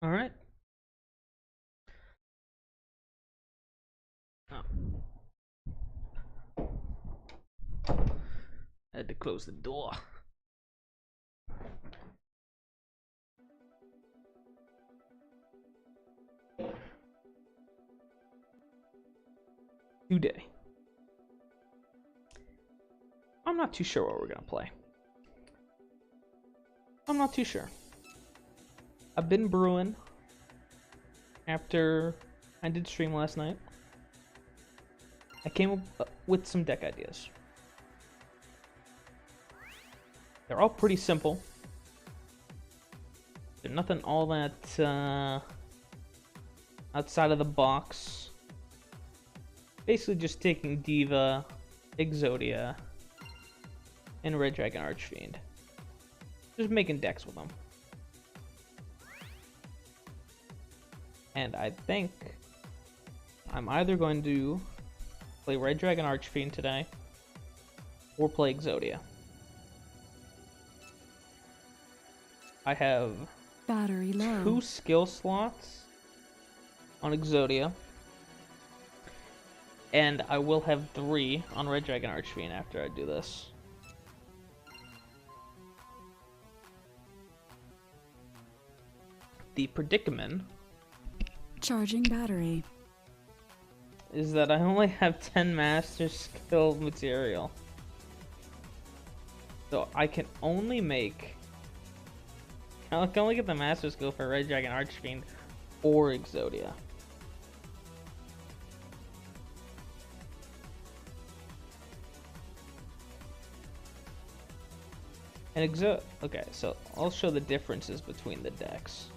All right. Oh, I had to close the door. Today, I'm not too sure what we're gonna play. I'm not too sure. I've been brewing after I did stream last night. I came up with some deck ideas. They're all pretty simple. They're nothing all that outside of the box. Basically just taking Diva, Exodia, and Red Dragon Archfiend. Just making decks with them. And I think I'm either going to play Red Dragon Archfiend today or play Exodia. I have Battery low. 2 skill slots on Exodia, and I will have 3 on Red Dragon Archfiend after I do this. The predicament Charging battery. is that I only have 10 master skill material. So I can only get the master skill for Red Dragon Archfiend or Exodia. And okay, so I'll show the differences between the decks.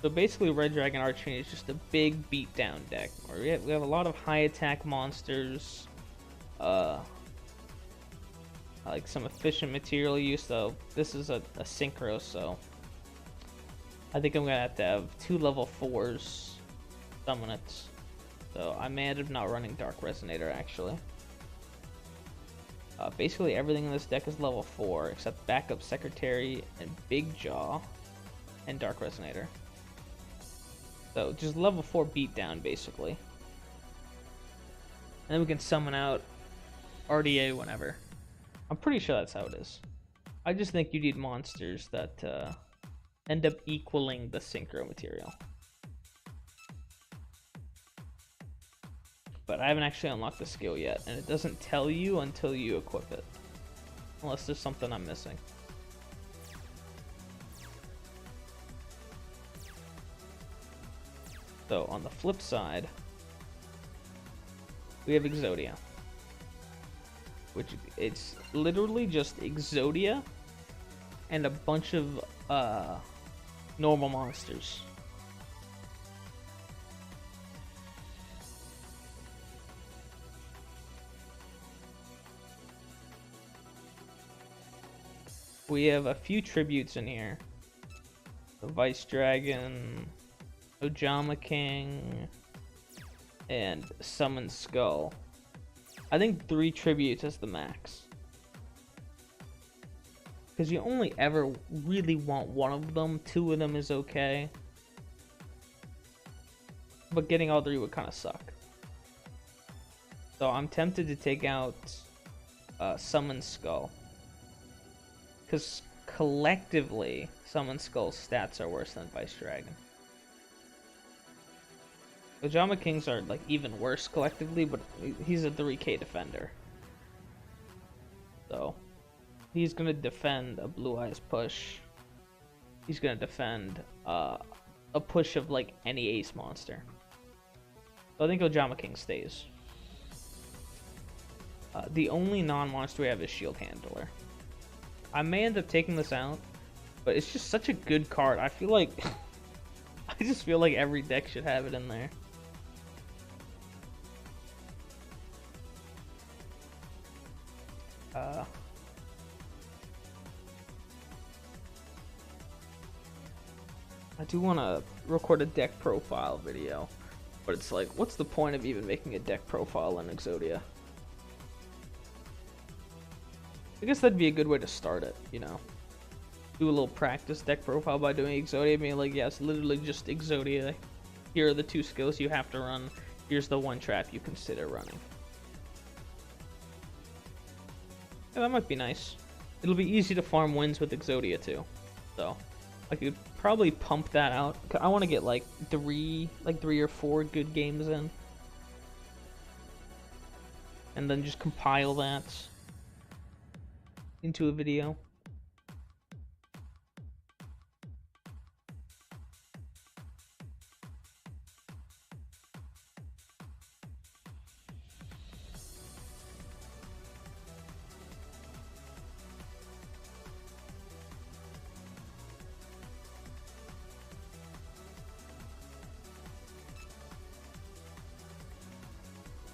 So basically, Red Dragon Archfiend is just a big beatdown deck, where we have a lot of high attack monsters, like some efficient material use. Though this is a synchro, so I think I'm gonna have to have 2 level 4s summon it. So I may end up not running Dark Resonator actually. Basically everything in this deck is level 4 except Backup Secretary and Big Jaw and Dark Resonator. So just level 4 beatdown basically. And then we can summon out RDA whenever. I'm pretty sure that's how it is. I just think you need monsters that end up equaling the synchro material. But I haven't actually unlocked the skill yet, and it doesn't tell you until you equip it. Unless there's something I'm missing. So on the flip side, we have Exodia. Which it's literally just Exodia and a bunch of normal monsters. We have a few tributes in here. The Vice Dragon, Ojama King, and Summon Skull. I think 3 tributes is the max. Because you only ever really want one of them. 2 of them is okay. But getting all 3 would kind of suck. So I'm tempted to take out Summon Skull. Because collectively, Summon Skull's stats are worse than Vice Dragon. Ojama Kings are like even worse collectively, but he's a 3k defender. So he's gonna defend a Blue Eyes push. He's gonna defend a push of like any ace monster. So I think Ojama King stays. The only non-monster we have is Shield Handler. I may end up taking this out, but it's just such a good card. I feel like I just feel like every deck should have it in there. I do want to record a deck profile video, but it's like, what's the point of even making a deck profile in Exodia? I guess that'd be a good way to start it, you know? do a little practice deck profile by doing Exodia, being like, yes, literally just Exodia. Here are the 2 skills you have to run. Here's the 1 trap you consider running. Yeah, that might be nice. It'll be easy to farm wins with Exodia too. So I could probably pump that out. I want to get like 3 or 4 good games in. And then just compile that into a video.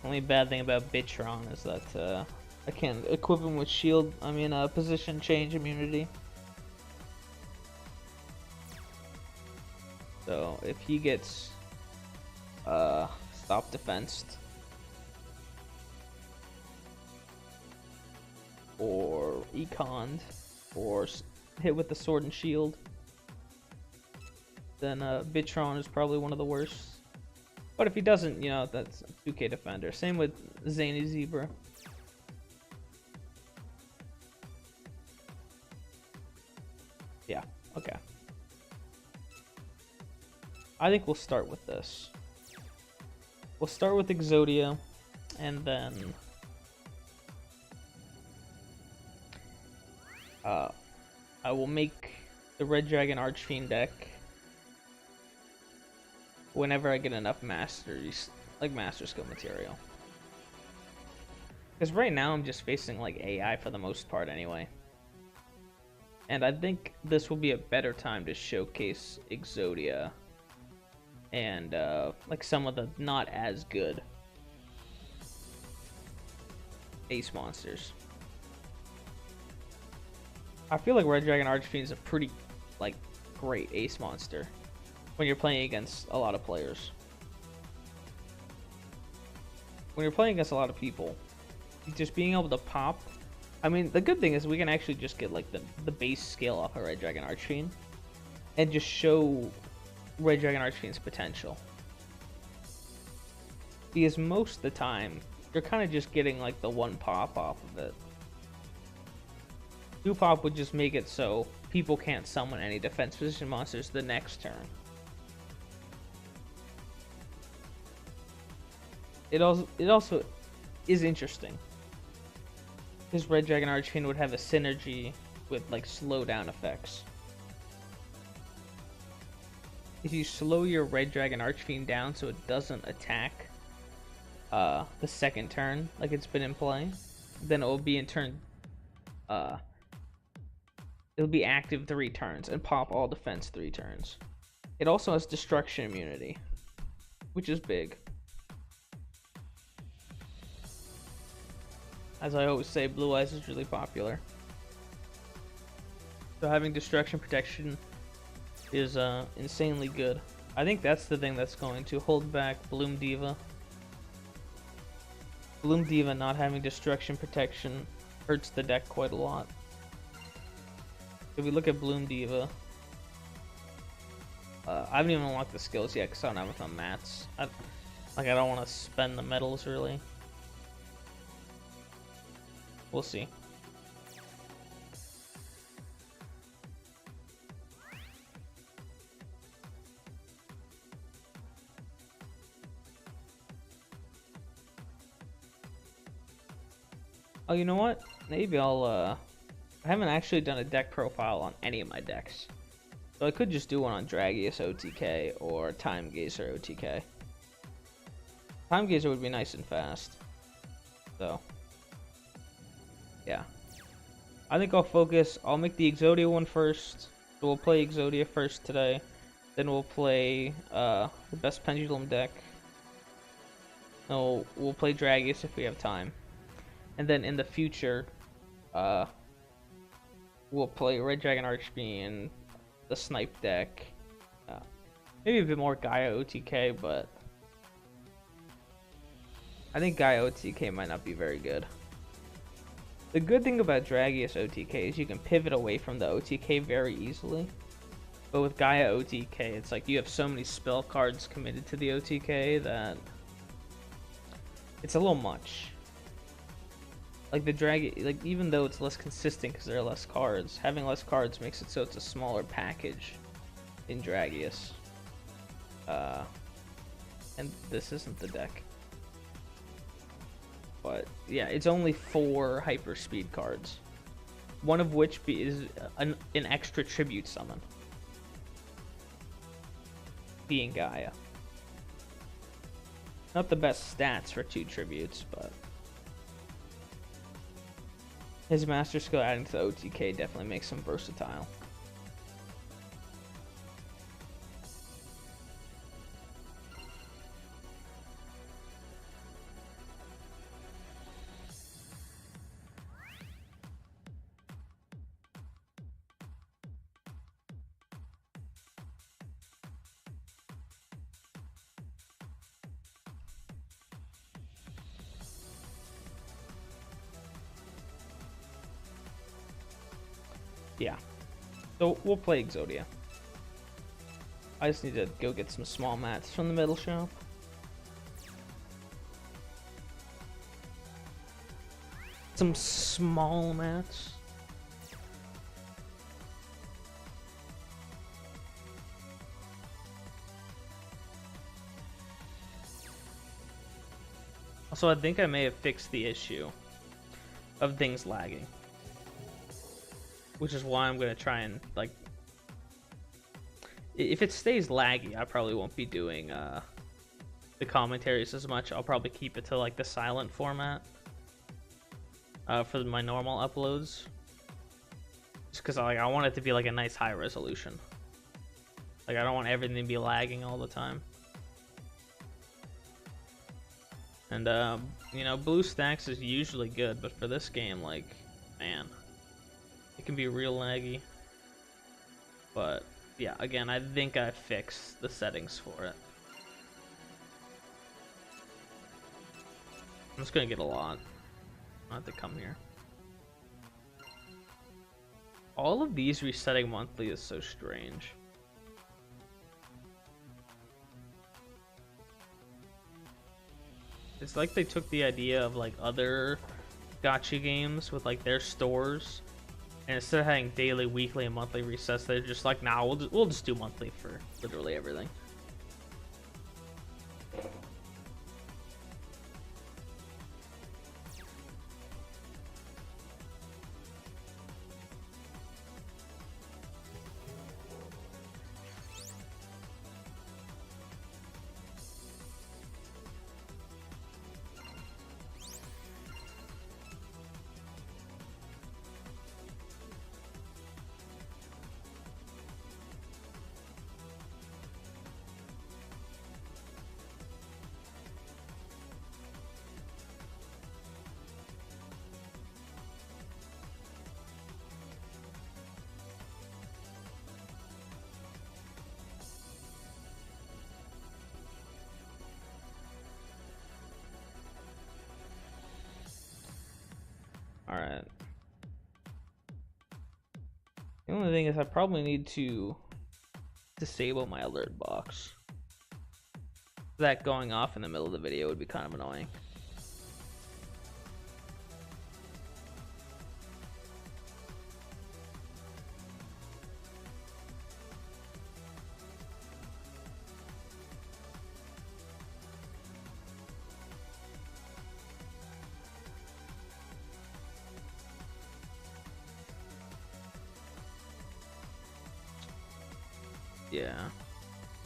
Only bad thing about Beatdown is that I can't equip him with shield. I mean, position change immunity. So if he gets stop defensed or econned or hit with the sword and shield, then Beatdown is probably one of the worst. But if he doesn't, you know, that's 2k defender. Same with Zany Zebra. Yeah, okay. I think we'll start with this. We'll start with Exodia, and then I will make the Red Dragon Archfiend deck whenever I get enough masteries, like master skill material. Because right now I'm just facing like AI for the most part anyway. And I think this will be a better time to showcase Exodia and like some of the not as good ace monsters. I feel like Red Dragon Archfiend is a pretty like great ace monster when you're playing against a lot of players. When you're playing against a lot of people, just being able to pop. I mean, the good thing is we can actually just get like the base skill off of Red Dragon Archfiend and just show Red Dragon Archfiend's potential. Because most of the time, you're kind of just getting like the 1 pop off of it. 2 pop would just make it so people can't summon any defense position monsters the next turn. It also is interesting, because Red Dragon Archfiend would have a synergy with like slowdown effects. If you slow your Red Dragon Archfiend down so it doesn't attack the second turn like it's been in play, then it will be in turn it'll be active 3 turns and pop all defense 3 turns. It also has destruction immunity, which is big. As I always say, Blue Eyes is really popular. So having destruction protection is insanely good. I think that's the thing that's going to hold back Bloom Diva. Bloom Diva not having destruction protection hurts the deck quite a lot. If we look at Bloom Diva, I haven't even unlocked the skills yet because I don't have enough mats. I don't want to spend the medals really. We'll see. Oh, you know what? Maybe I'll, I haven't actually done a deck profile on any of my decks. So I could just do one on Dragius OTK or Time Gazer OTK. Time Gazer would be nice and fast. So, yeah. I think I'll make the Exodia one first. So we'll play Exodia first today. Then we'll play the best Pendulum deck. No, we'll play Dragius if we have time. And then in the future, we'll play Red Dragon Archfiend, the Snipe deck. Maybe a bit more Gaia OTK, but I think Gaia OTK might not be very good. The good thing about Dragius OTK is you can pivot away from the OTK very easily. But with Gaia OTK, it's like you have so many spell cards committed to the OTK that it's a little much. Like the like even though it's less consistent because there are less cards, having less cards makes it so it's a smaller package in Dragius. And this isn't the deck. But yeah, it's only 4 hyper speed cards. One of which is an extra tribute summon. Being Gaia. Not the best stats for 2 tributes, but his master skill adding to the OTK definitely makes him versatile. Yeah, so we'll play Exodia. I just need to go get some small mats from the metal shop. Some small mats. Also, I think I may have fixed the issue of things lagging. Which is why I'm going to try and, like... If it stays laggy, I probably won't be doing the commentaries as much. I'll probably keep it to, like, the silent format for my normal uploads. Just because I want it to be, like, a nice high resolution. Like, I don't want everything to be lagging all the time. And, you know, BlueStacks is usually good, but for this game, like, man... It can be real laggy. But, yeah, again, I think I fixed the settings for it. I'm just gonna get a lot. I'll have to come here. All of these resetting monthly is so strange. It's like they took the idea of, like, other gacha games with, like, their stores. And instead of having daily, weekly, and monthly resets, they're just like, nah, we'll just do monthly for literally everything. Alright. The only thing is I probably need to disable my alert box. That going off in the middle of the video would be kind of annoying. Yeah.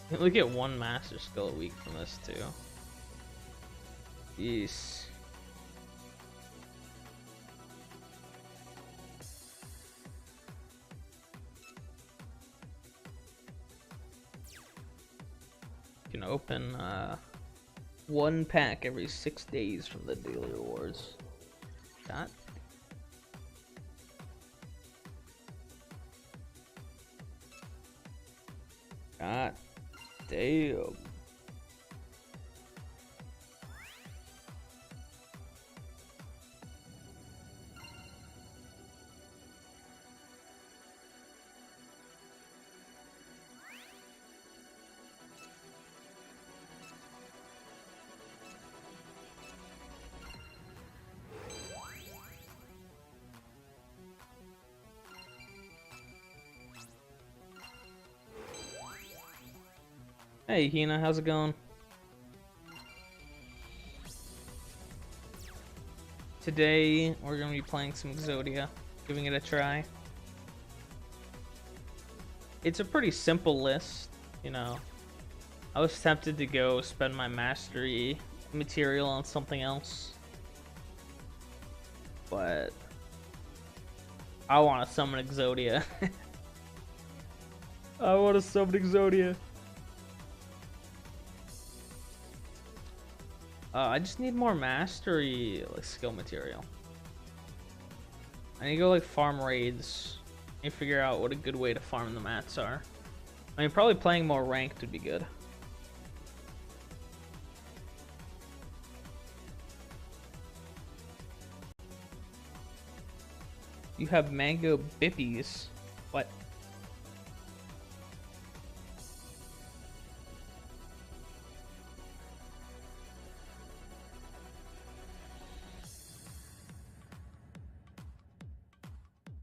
You only get 1 master skill a week from this too. Jeez. You can open 1 pack every 6 days from the daily rewards. That. God damn. Hey, Hina, how's it going? Today, we're going to be playing some Exodia, giving it a try. It's a pretty simple list, you know. I was tempted to go spend my mastery material on something else, but I want to summon Exodia. I want to summon Exodia. I just need more mastery, like, skill material. I need to go, like, farm raids and figure out what a good way to farm the mats are. I mean, probably playing more ranked would be good. You have mango bippies. What?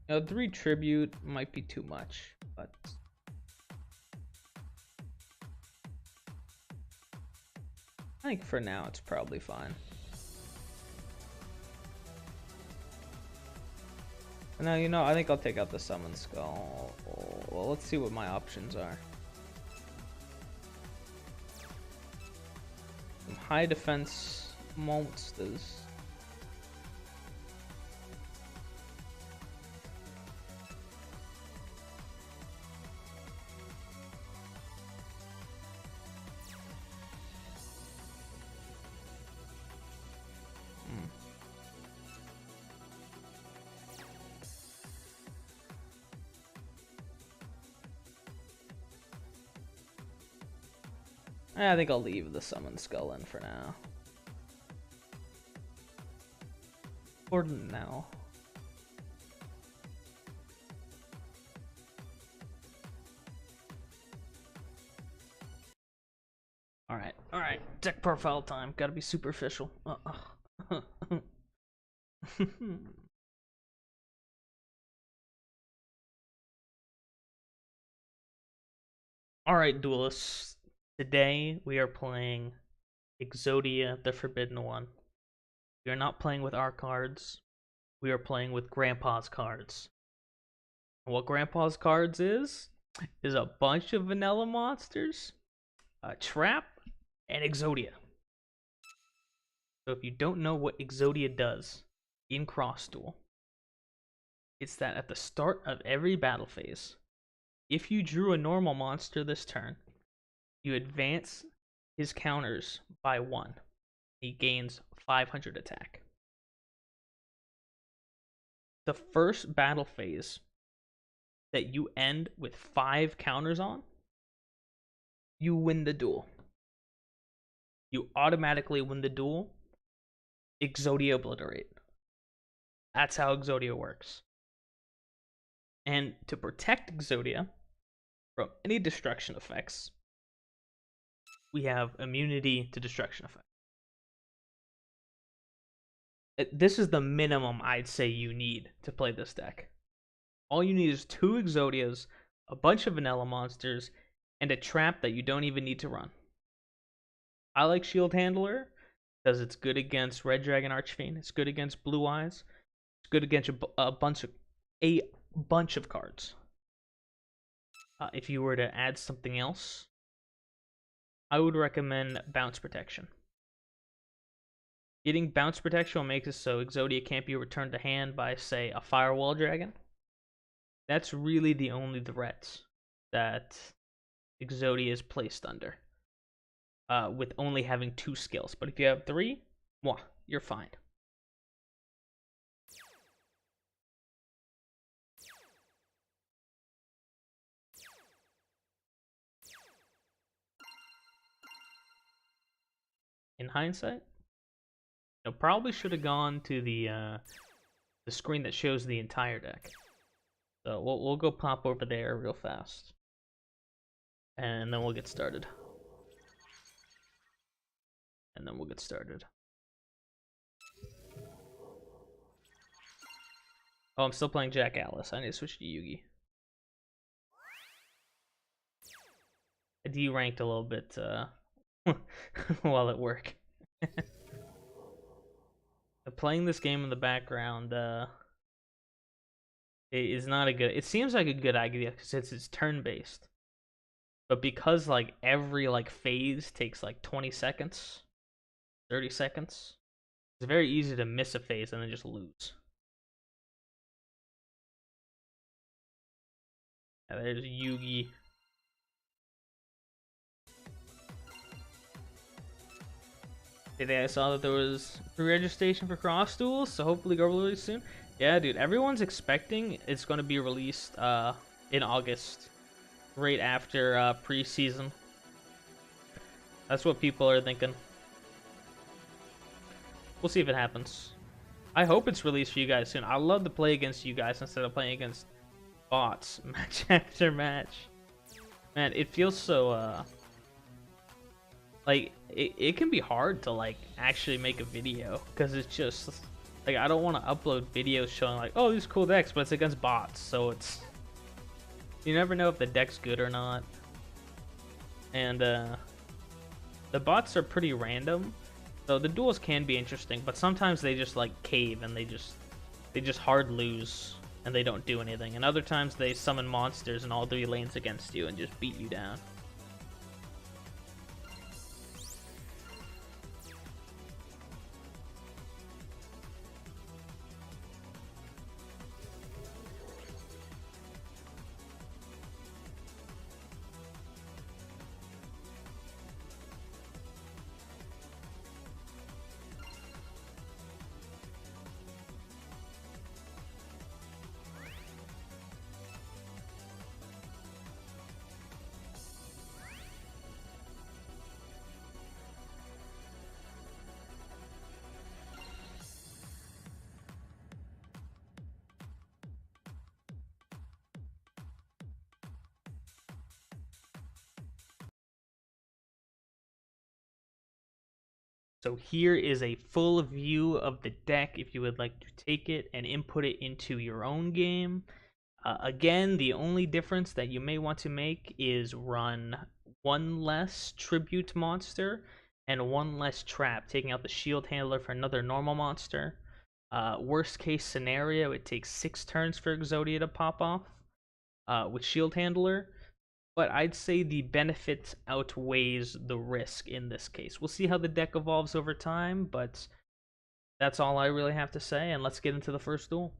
You know, 3 tribute might be too much, but I think for now it's probably fine. Now, you know, I think I'll take out the summon skull. Well, let's see what my options are. Some high defense monsters. I think I'll leave the summon skull in for now. For now. Alright. Deck profile time. Gotta be superficial. Alright, duelists. Today we are playing Exodia, the Forbidden One. We are not playing with our cards. We are playing with Grandpa's cards. And what Grandpa's cards is a bunch of vanilla monsters, a trap, and Exodia. So if you don't know what Exodia does in Cross Duel, it's that at the start of every battle phase, if you drew a normal monster this turn, you advance his counters by 1. He gains 500 attack. The first battle phase that you end with 5 counters on, you win the duel. You automatically win the duel. Exodia obliterate. That's how Exodia works. And to protect Exodia from any destruction effects, we have immunity to destruction effects. This is the minimum I'd say you need to play this deck. All you need is 2 Exodias, a bunch of vanilla monsters, and a trap that you don't even need to run. I like Shield Handler because it's good against Red Dragon Archfiend. It's good against Blue Eyes. It's good against a bunch of cards. If you were to add something else, I would recommend Bounce Protection. Getting Bounce Protection will make it so Exodia can't be returned to hand by, say, a Firewall Dragon. That's really the only threat that Exodia is placed under, with only having 2 skills. But if you have 3, you're fine. In hindsight, probably should have gone to the screen that shows the entire deck. So we'll go pop over there real fast, and then we'll get started. Oh, I'm still playing Jack Alice. I need to switch to Yugi. deranked a little bit while at work. Playing this game in the background is not a good. It seems like a good idea since it's turn-based, but because like every like phase takes like 20 seconds, 30 seconds, it's very easy to miss a phase and then just lose. There's Yugi. Today I saw that there was pre-registration for Cross Duel, so hopefully go really soon. Yeah, dude, everyone's expecting it's going to be released in August, right after preseason. That's what people are thinking. We'll see if it happens. I hope it's released for you guys soon. I love to play against you guys instead of playing against bots match after match. Man, it feels so like it can be hard to like actually make a video because it's just like I don't want to upload videos showing like, oh, these cool decks, but it's against bots, so it's, you never know if the deck's good or not. And the bots are pretty random, so the duels can be interesting, but sometimes they just like cave and they just hard lose and they don't do anything. And other times they summon monsters in all 3 lanes against you and just beat you down. So here is a full view of the deck if you would like to take it and input it into your own game. Again, the only difference that you may want to make is run 1 less tribute monster and 1 less trap, taking out the shield handler for another normal monster. Worst case scenario, it takes 6 turns for Exodia to pop off with shield handler. But I'd say the benefit outweighs the risk in this case. We'll see how the deck evolves over time, but that's all I really have to say, and let's get into the first duel.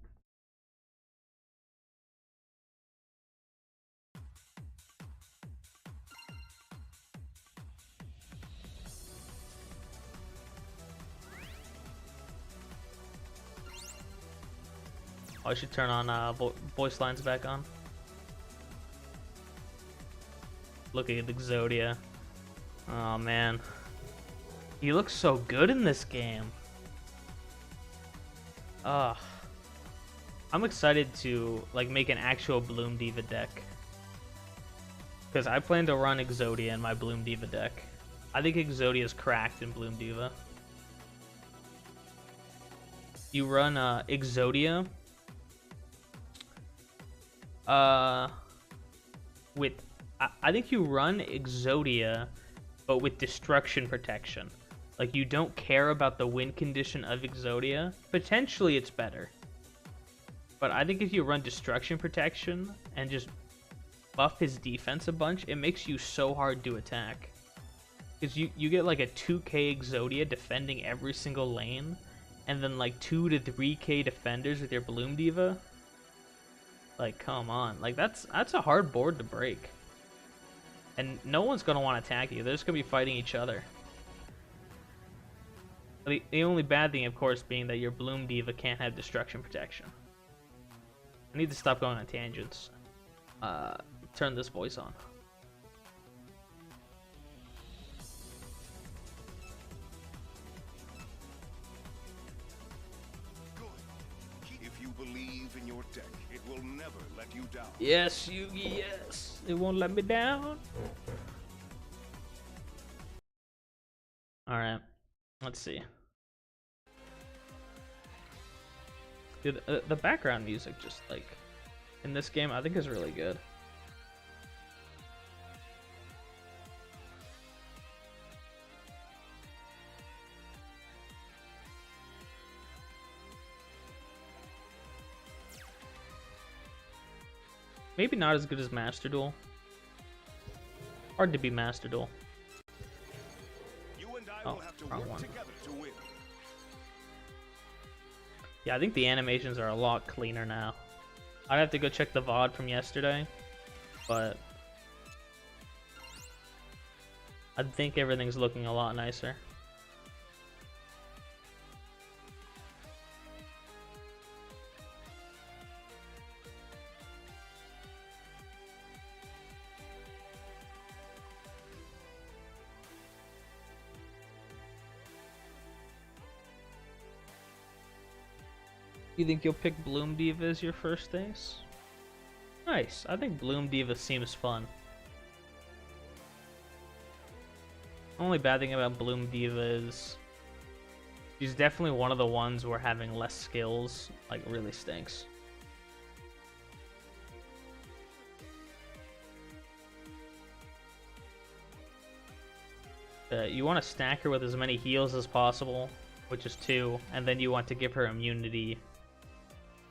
I should turn on voice lines back on. Looking at Exodia. Oh man. He looks so good in this game. I'm excited to like make an actual Bloom Diva deck. Because I plan to run Exodia in my Bloom Diva deck. I think Exodia is cracked in Bloom Diva. You run Exodia with I think you run Exodia, but with Destruction Protection. Like, you don't care about the win condition of Exodia. Potentially, it's better. But I think if you run Destruction Protection and just buff his defense a bunch, it makes you so hard to attack. Because you get like a 2k Exodia defending every single lane, and then like 2 to 3k defenders with your Bloom Diva. Like, come on. Like, that's a hard board to break. And no one's going to want to attack you. They're just going to be fighting each other. The only bad thing, of course, being that your Bloom Diva can't have Destruction Protection. I need to stop going on tangents. Turn this voice on. If you believe in your deck, it will never let you down. Yes, Yugi, yes. It won't let me down. Alright. Let's see. Dude, the background music just, like, in this game, I think is really good. Maybe not as good as Master Duel. Hard to be Master Duel. You and I Oh, will have to wrong work one. together to win. Yeah, I think the animations are a lot cleaner now. I'd have to go check the VOD from yesterday, but I think everything's looking a lot nicer. You think you'll pick Bloom Diva as your first ace? Nice. I think Bloom Diva seems fun. Only bad thing about Bloom Diva is she's definitely one of the ones where having less skills like really stinks. You want to stack her with as many heals as possible, which is 2, and then you want to give her immunity.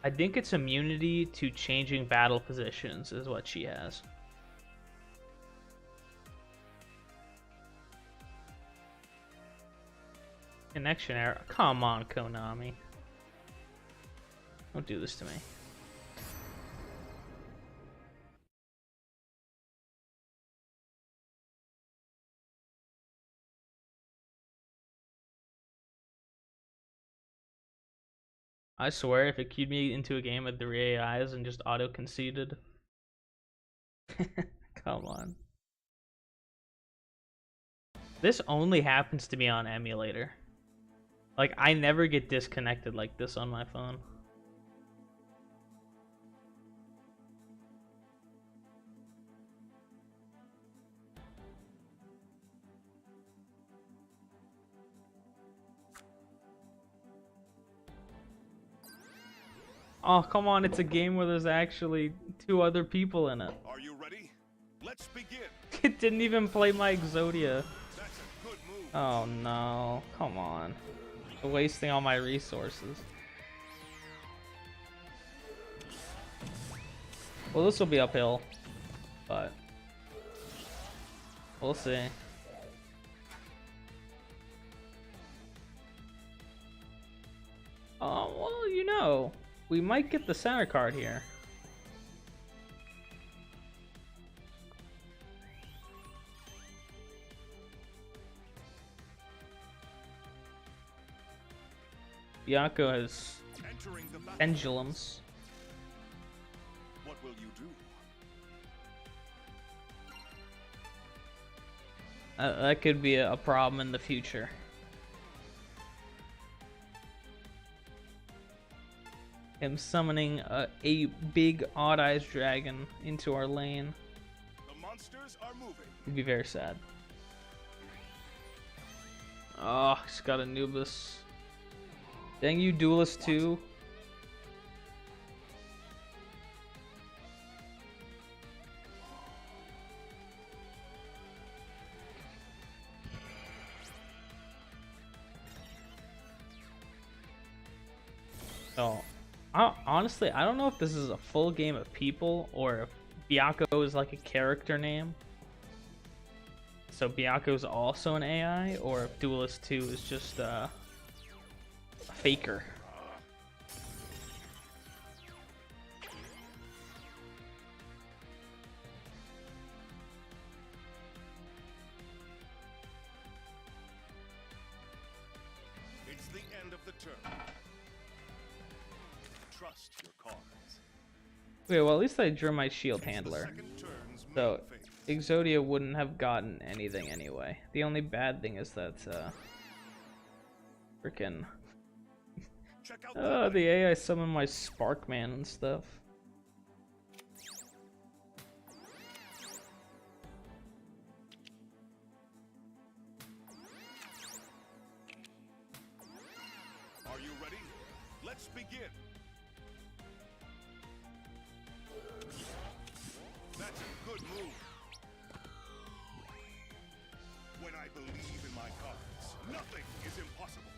I think it's immunity to changing battle positions is what she has. Connection error. Come on, Konami. Don't do this to me. I swear, if it queued me into a game with 3 AIs and just auto-conceded. Come on. This only happens to me on emulator. Like, I never get disconnected like this on my phone. Oh, come on, it's a game where there's actually 2 other people in it. Are you ready? Let's begin. It didn't even play my Exodia. That's a good move. Oh no, come on. I'm wasting all my resources. Well, this will be uphill, but we'll see. Oh, well, you know, we might get the center card here. Yugioh has Entering the battle. pendulums. What will you do? That could be a problem in the future. Him summoning a big Odd Eyes dragon into our lane The monsters are moving. would be very sad. Oh, he's got Anubis. Dang you, Duelist 2. So, honestly, I don't know if this is a full game of people or if Byakko is like a character name. So Byakko is also an AI, or if Duelist 2 is just a faker. It's the end of the turn. Trust your cards. Okay, well at least I drew my shield It's the handler. second turn's So main phase. Exodia wouldn't have gotten anything anyway. The only bad thing is that freaking Check out the AI summoned my Sparkman and stuff. Are you ready? Let's begin. That's a good move. When I believe in my cards, nothing is impossible.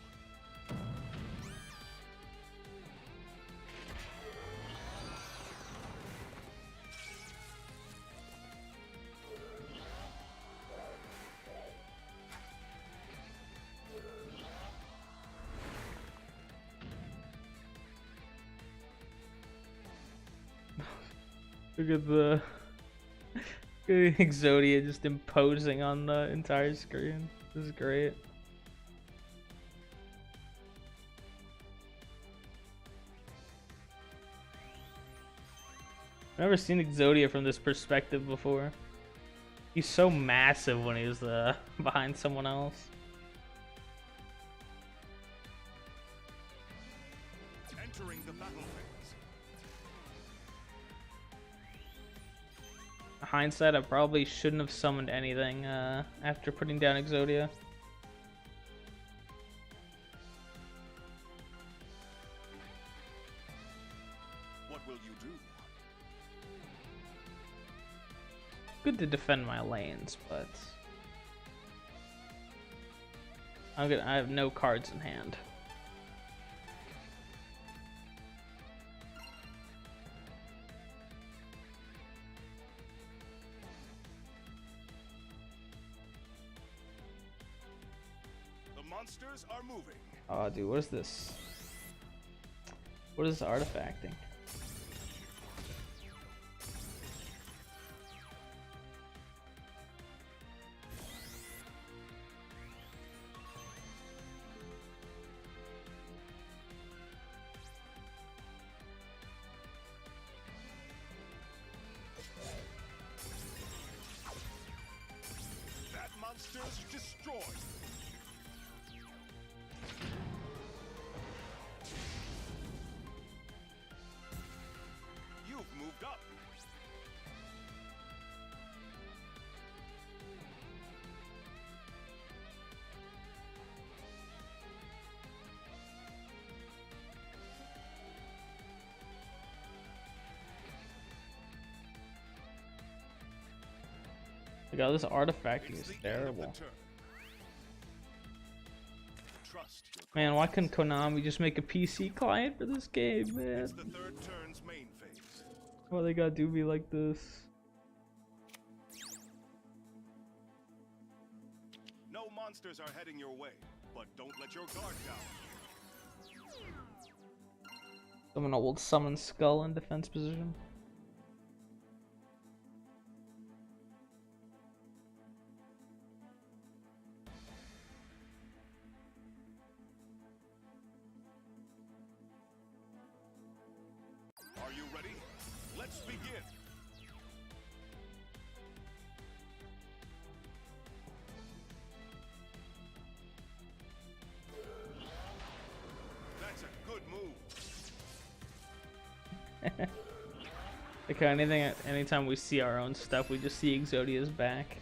Look at the Exodia just imposing on the entire screen. This is great. I've never seen Exodia from this perspective before. He's so massive when he's behind someone else. Entering the battle phase. In hindsight, I probably shouldn't have summoned anything after putting down Exodia. What will you do? Good to defend my lanes, but I have no cards in hand. The monsters are moving. Oh, dude, what is this? What is artifacting? That monster's destroyed. You've moved up. Like, all this artifacting It's is the end of the terrible. turn. Trust your Man, why couldn't Konami just make a PC client for this game, man? It's the third turn's main phase. Why they gotta do me like this? No monsters are heading your way, but don't let your guard down. Someone will summon Skull in defense position. Are you ready? Let's begin. That's a good move. Like anytime we see our own stuff, we just see Exodia's back.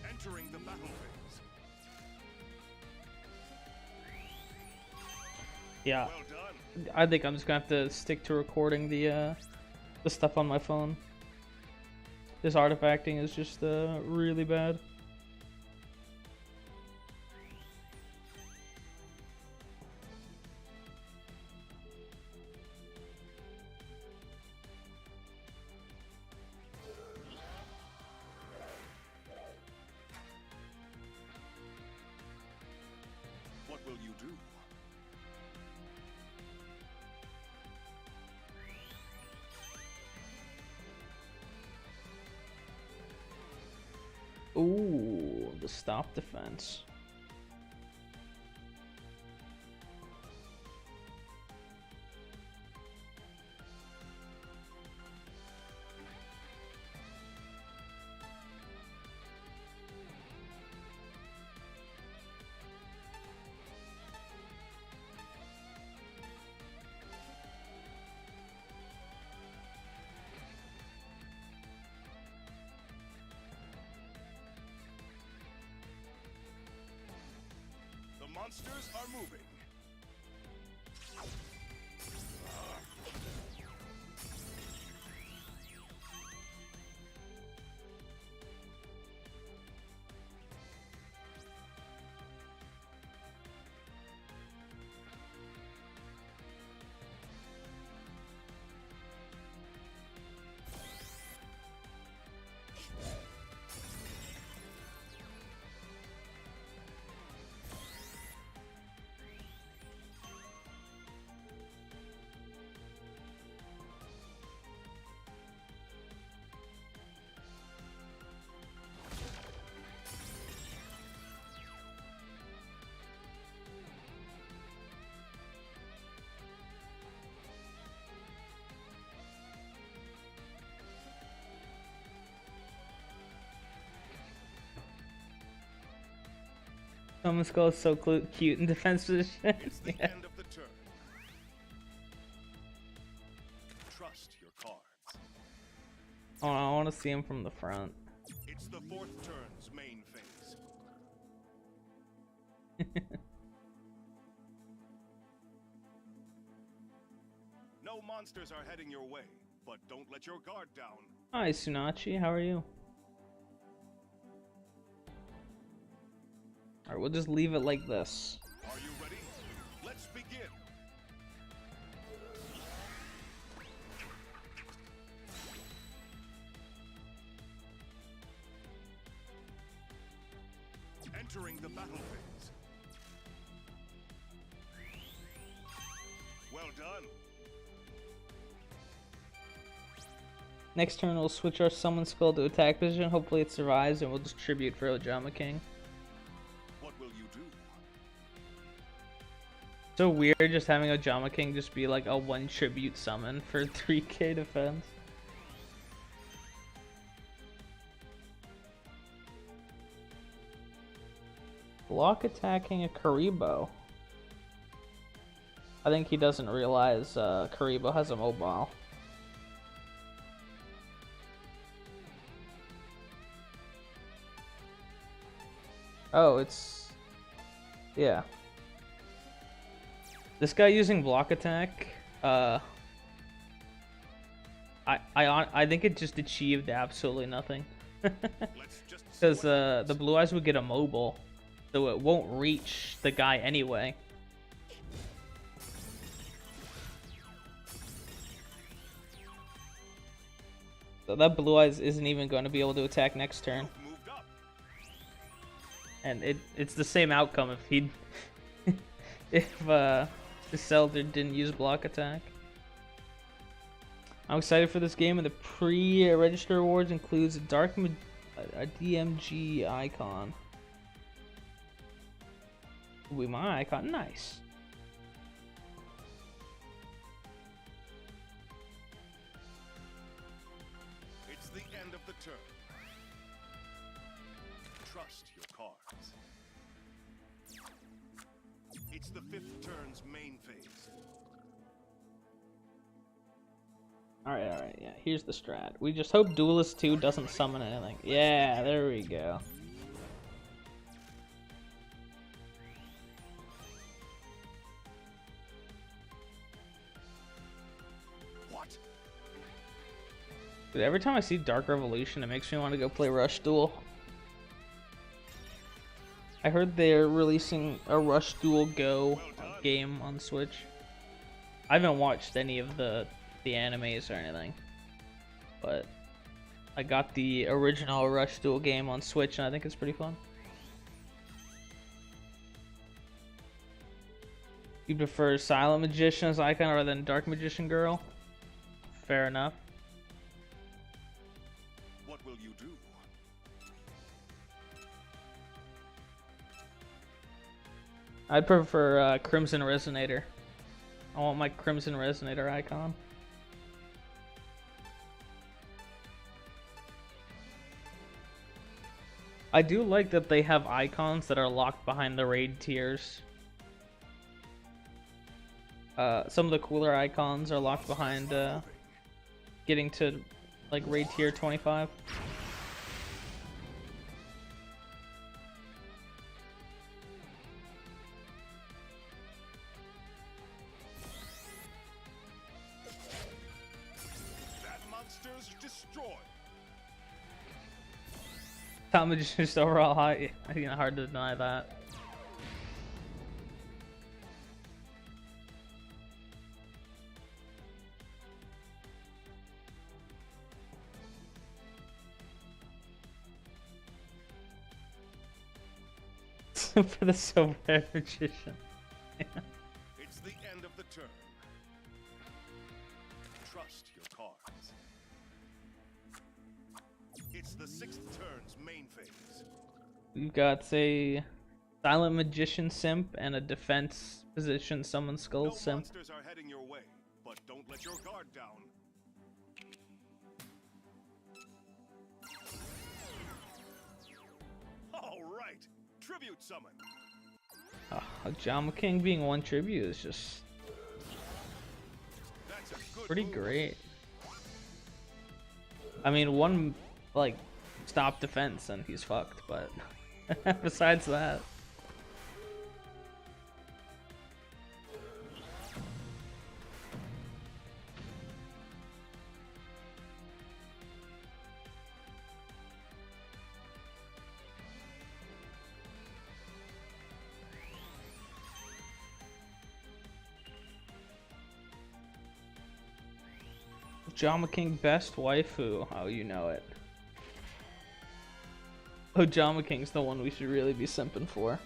Entering the battle phase. Yeah, Well done. I think I'm just gonna have to stick to recording the stuff on my phone. This artifacting is just really bad. Ooh, the stop defense. The monsters are moving. Summon Skull is so cute in defense position. It's the Yeah. end of the turn. Trust your cards. Oh, I want to see him from the front. It's the fourth turn's main phase. No monsters are heading your way, but don't let your guard down. Hi, Sunachi. How are you? Alright, we'll just leave it like this. Are you ready? Let's begin. Entering the battle phase. Well done. Next turn, we'll switch our Summon Skull to attack position. Hopefully it survives, and we'll just tribute for Ojama King. What will you do? So weird just having Ojama King just be like a one tribute summon for 3k defense. Block attacking a Karibo. I think he doesn't realize Karibo has a mobile. Oh, it's... yeah. This guy using block attack, I think it just achieved absolutely nothing. Because the Blue Eyes would get a mobile, so it won't reach the guy anyway. So that Blue Eyes isn't even going to be able to attack next turn. And it's the same outcome if he'd if the Selder didn't use block attack. I'm excited for this game, and the pre-register awards includes a a DMG icon. Will be my icon, nice. It's the end of the turn. Trust your cards. It's the fifth turn's main phase. Alright, yeah, here's the strat. We just hope Duelist 2 doesn't summon anything. Yeah, there we go. What? Dude, every time I see Dark Revolution, it makes me want to go play Rush Duel. I heard they're releasing a Rush Duel Go game on Switch. I haven't watched any of the animes or anything, but I got the original Rush Duel game on Switch, and I think it's pretty fun. You prefer Silent Magician as icon rather than Dark Magician Girl? Fair enough. What will you do? I'd prefer Crimson Resonator. I want my Crimson Resonator icon. I do like that they have icons that are locked behind the raid tiers. Some of the cooler icons are locked behind getting to like raid tier 25. That monster's destroyed. Top is just overall high. I think it's hard to deny that. For the Silver Magician. It's the end of the turn. Trust your cards. It's the 6th turn's main phase. We've got a Silent Magician simp and a defense position Summon Skull No simp. monsters are heading your way, but don't let your guard down. All right, tribute summon. Jama King being one tribute is just That's a good pretty move. great. I mean, one like stop defense and he's fucked, but besides that. Jama King best waifu. Oh, you know it. Oh, Jama King's the one we should really be simping for.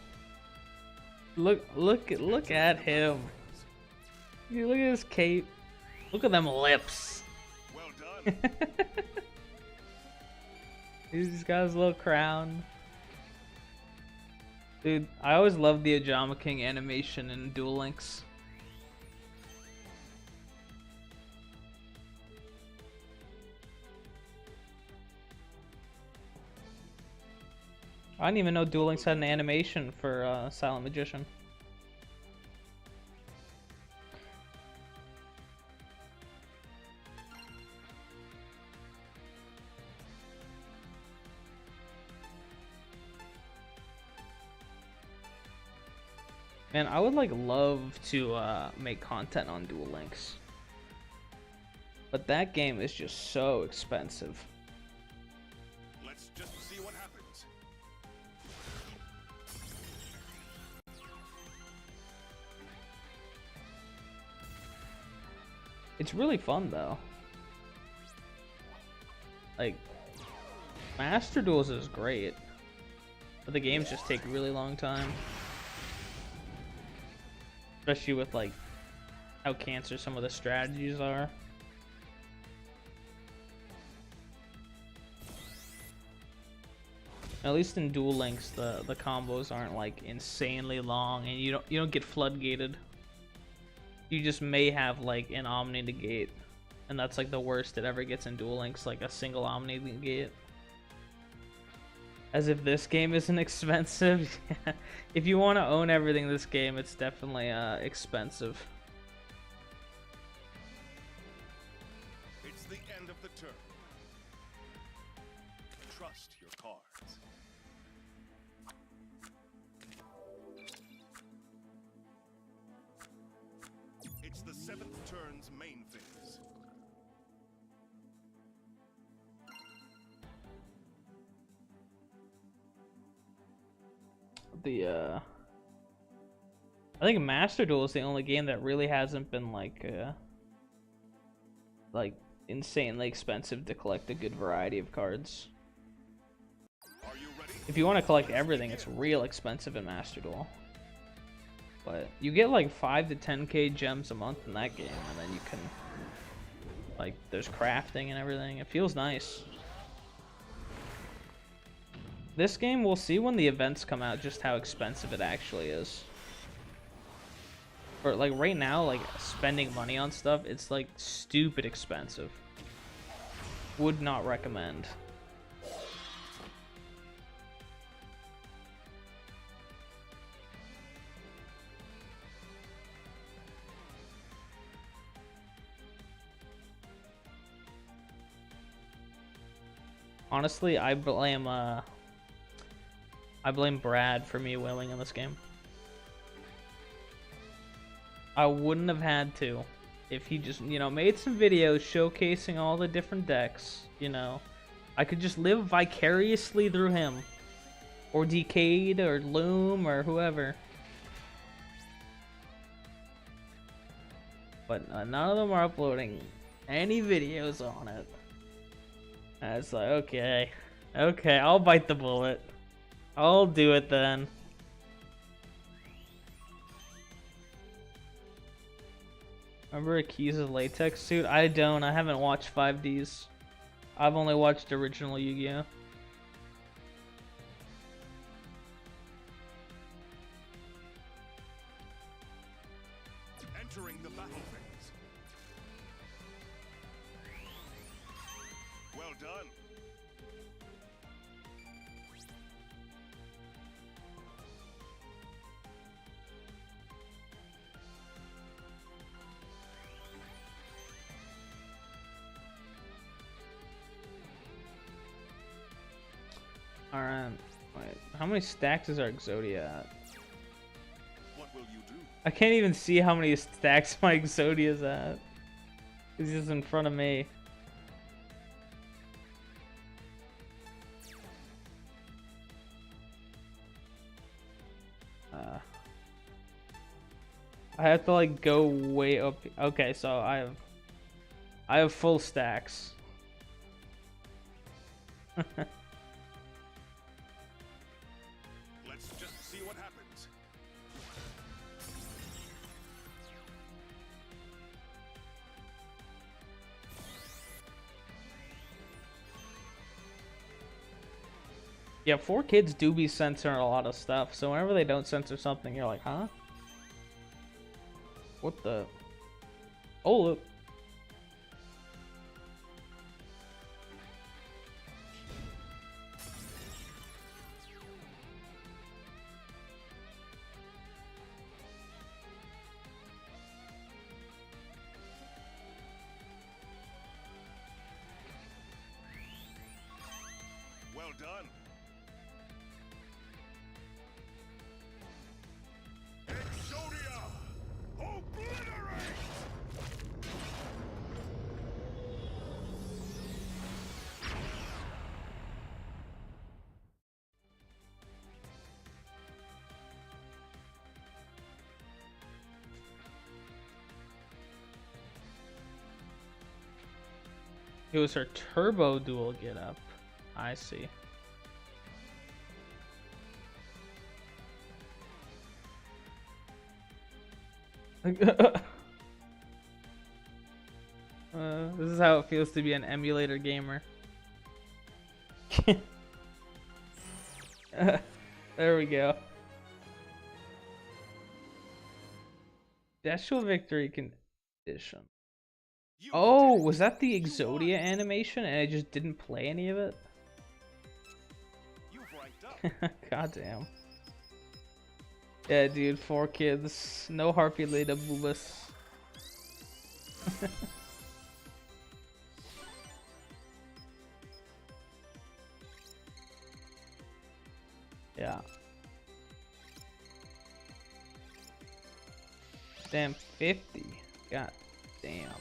Look at him. You look at his cape. Look at them lips. Well done. He's got his little crown. Dude, I always loved the Jama King animation in Duel Links. I didn't even know Duel Links had an animation for Silent Magician. Man, I would like love to make content on Duel Links. But that game is just so expensive. Let's just see what happens. It's really fun though. Like, Master Duels is great, but the games just take a really long time. Especially with like how cancer some of the strategies are. At least in Duel Links, the combos aren't like insanely long, and you don't get floodgated. You just may have like an Omni negate, and that's like the worst it ever gets in Duel Links, like a single Omni negate. As if this game isn't expensive. If you want to own everything in this game, it's definitely expensive. It's the end of the turn. Trust your cards. It's the 7th turn's main phase. I think Master Duel is the only game that really hasn't been like insanely expensive to collect a good variety of cards. Are you ready? If you want to collect everything, it's real expensive in Master Duel. But you get like 5 to 10k gems a month in that game, and then you can like there's crafting and everything. It feels nice. This game, we'll see when the events come out just how expensive it actually is. For like right now, like spending money on stuff, it's like stupid expensive. Would not recommend. Honestly, I blame Brad for me winning in this game. I wouldn't have had to if he just, you know, made some videos showcasing all the different decks, you know. I could just live vicariously through him. Or Decade, or Loom, or whoever. But none of them are uploading any videos on it. And it's like, okay. Okay, I'll bite the bullet. I'll do it then. Remember Akiza's latex suit? I don't. I haven't watched 5Ds. I've only watched original Yu-Gi-Oh! Entering the battle phase. Well done. Alright, wait. How many stacks is our Exodia at? What will you do? I can't even see how many stacks my Exodia's at. He's just in front of me. I have to like go way up. Okay, so I have full stacks. Let's just see what happens. Yeah, 4Kids do be censoring a lot of stuff, so whenever they don't censor something, you're like, huh? What the? Oh, look. Well done. Exodia! Obliterate! It was her Turbo Duel get up. I see. This is how it feels to be an emulator gamer. There we go. Dash Victory Condition. You Oh, did it. was that the You Exodia won. animation and I just didn't play any of it? You've ranked up. God damn. Yeah, dude, 4Kids. No Harpy Leda Boobus. Yeah. Damn, 50. God damn.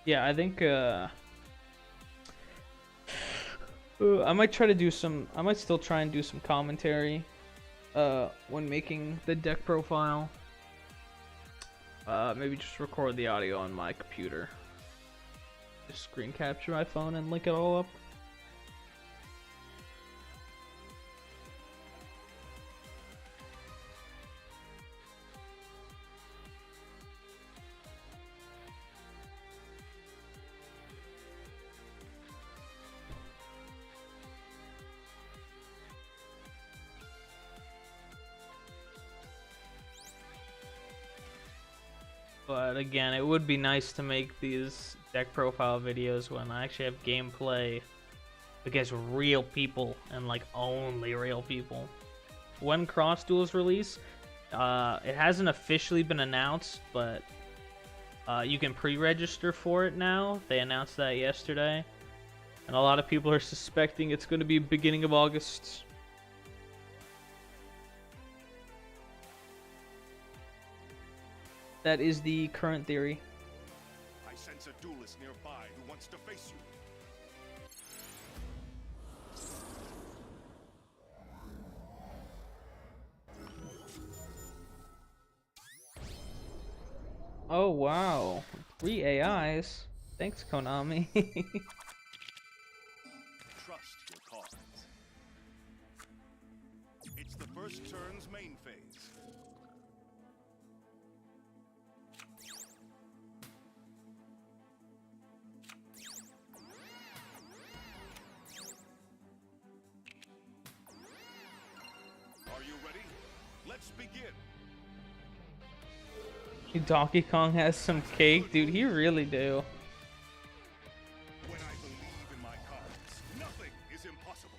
Yeah, I think I might try to do some. I might still try and do some commentary when making the deck profile. Maybe just record the audio on my computer. Just screen capture my phone and link it all up. But again, it would be nice to make these deck profile videos when I actually have gameplay against real people and like only real people. When Cross Duels release, it hasn't officially been announced, but you can pre-register for it now. They announced that yesterday, and a lot of people are suspecting it's going to be beginning of August. That is the current theory. I sense a duelist nearby who wants to face you. Oh wow, 3 AIs. Thanks, Konami. Trust your cards. It's the first turn's main phase. Are you ready? Let's begin. Donkey Kong has some cake, dude. He really do. When I believe in my cards, nothing is impossible.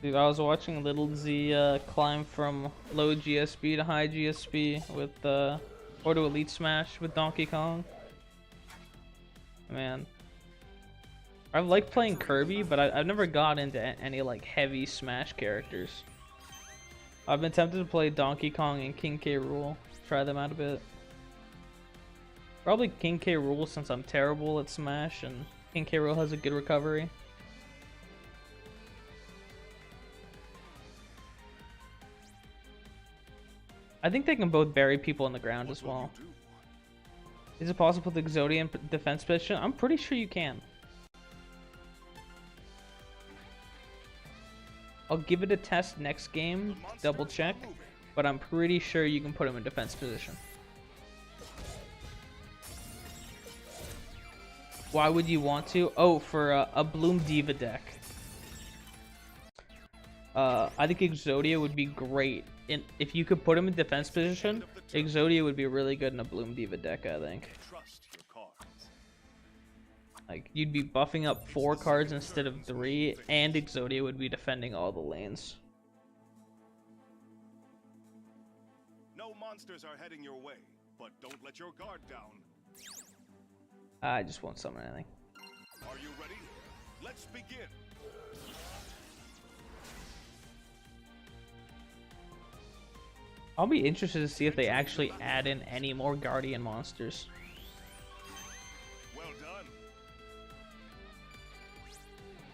Dude, I was watching Little Z climb from low GSP to high GSP with or to Elite Smash with Donkey Kong. Man, I've liked playing Kirby, but I've never got into any like heavy Smash characters. I've been tempted to play Donkey Kong and King K. Rool. Try them out a bit. Probably King K. Rool since I'm terrible at Smash, and King K. Rool has a good recovery. I think they can both bury people in the ground as well. Is it possible with Exodia in defense position? I'm pretty sure you can. I'll give it a test next game to double check, but I'm pretty sure you can put him in defense position. Why would you want to? Oh, for a Bloom Diva deck. I think Exodia would be great. If you could put him in defense position, Exodia would be really good in a Bloom Diva deck, I think. Like, you'd be buffing up 4 cards instead of 3, and Exodia would be defending all the lanes. No monsters are heading your way, but don't let your guard down. I just won't summon anything. Are you ready? Let's begin. I'll be interested to see if they actually add in any more Guardian monsters. Well done.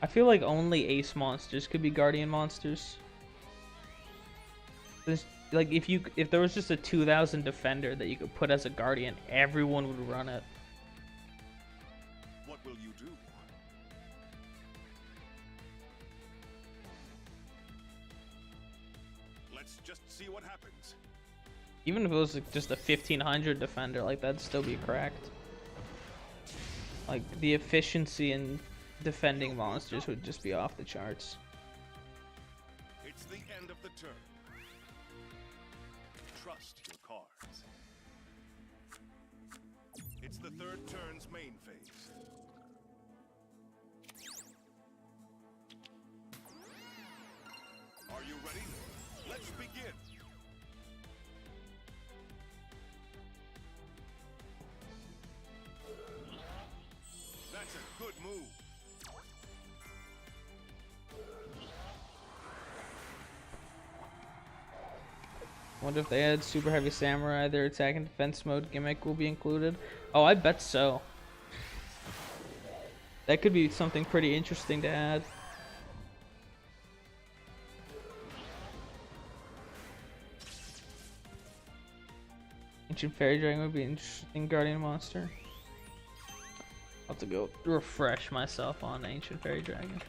I feel like only Ace monsters could be Guardian monsters. Like if there was just a 2000 defender that you could put as a Guardian, everyone would run it. What will you do? Let's just see what happens. Even if it was like just a 1500 defender, like that'd still be cracked. Like the efficiency in defending monsters would just be off the charts. It's the end of the turn. Trust your cards. It's the third turn's main phase. Are you ready? Let's begin. That's a good move. Wonder if they add Super Heavy Samurai, their attack and defense mode gimmick will be included. Oh, I bet so. That could be something pretty interesting to add. Ancient Fairy Dragon would be an interesting Guardian monster. I'll have to go refresh myself on Ancient Fairy Dragon.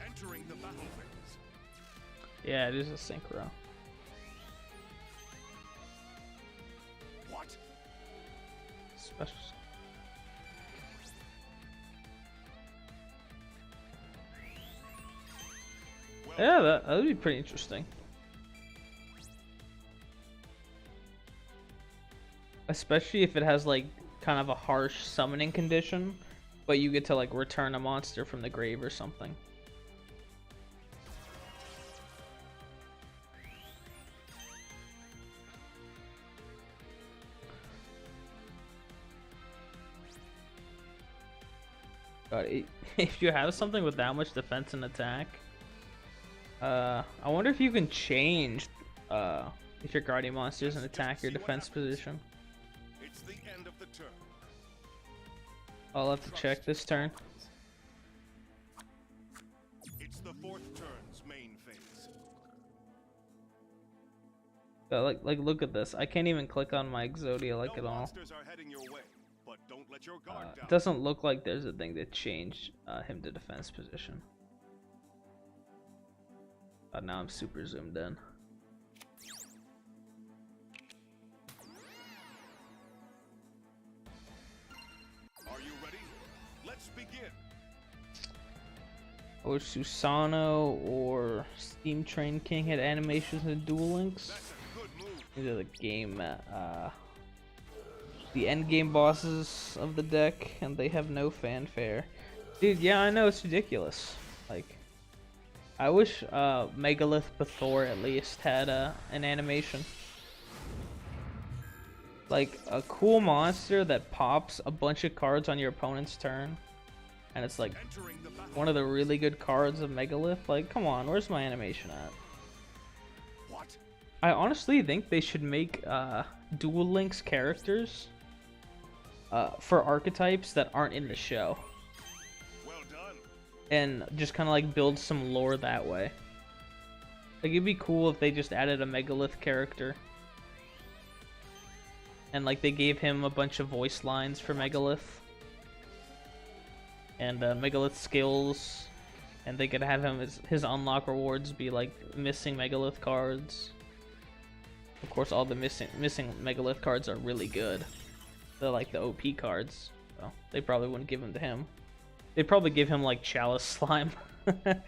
Entering the battle phase. Yeah, it is a synchro. What? Special. Well, Yeah, that would be pretty interesting. Especially if it has like kind of a harsh summoning condition, but you get to like return a monster from the grave or something. God, if you have something with that much defense and attack, I wonder if you can change if your guardian monster doesn't attack your defense position. it's the end of the turn. I'll have to check this turn. It's the fourth turn's main phase. But like look at this. I can't even click on my Exodia like at No all. monsters are heading your way, but don't let your guard down. It doesn't look like there's a thing that changed him to defense position. Now I'm super zoomed in. Are you ready? Let's begin. Or Susano or Steam Train King had animations and Duel Links. That's a good move. These are the game, the end game bosses of the deck, and they have no fanfare. Dude, yeah, I know, it's ridiculous. Like, I wish Megalith Bathor at least had an animation. Like, a cool monster that pops a bunch of cards on your opponent's turn. And it's like Entering the battle. one of the really good cards of Megalith. Like, come on, where's my animation at? What? I honestly think they should make Duel Links characters for archetypes that aren't in the show. Well done. And just kind of like build some lore that way. Like, it'd be cool if they just added a Megalith character. And like they gave him a bunch of voice lines for Megalith. And Megalith skills. And they could have him, his unlock rewards be like missing Megalith cards. Of course, all the missing Megalith cards are really good. They're like the OP cards. So they probably wouldn't give them to him. They'd probably give him like Chalice Slime. Let's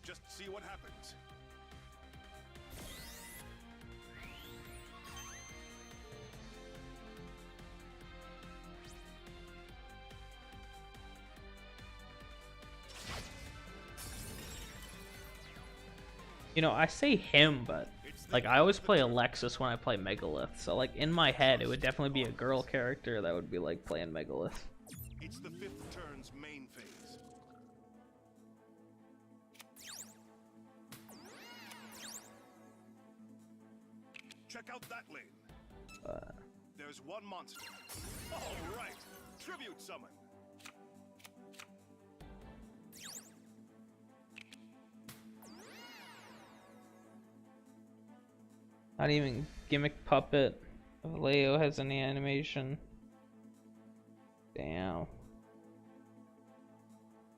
just see what happens. You know, I say him, but like I always play Alexis when I play Megalith. So like in my head, it would definitely be a girl character that would be like playing Megalith. It's the fifth turn's main phase. Check out that lane. There's one monster. All right. Tribute summon. Not even Gimmick Puppet of Leo has any animation. Damn.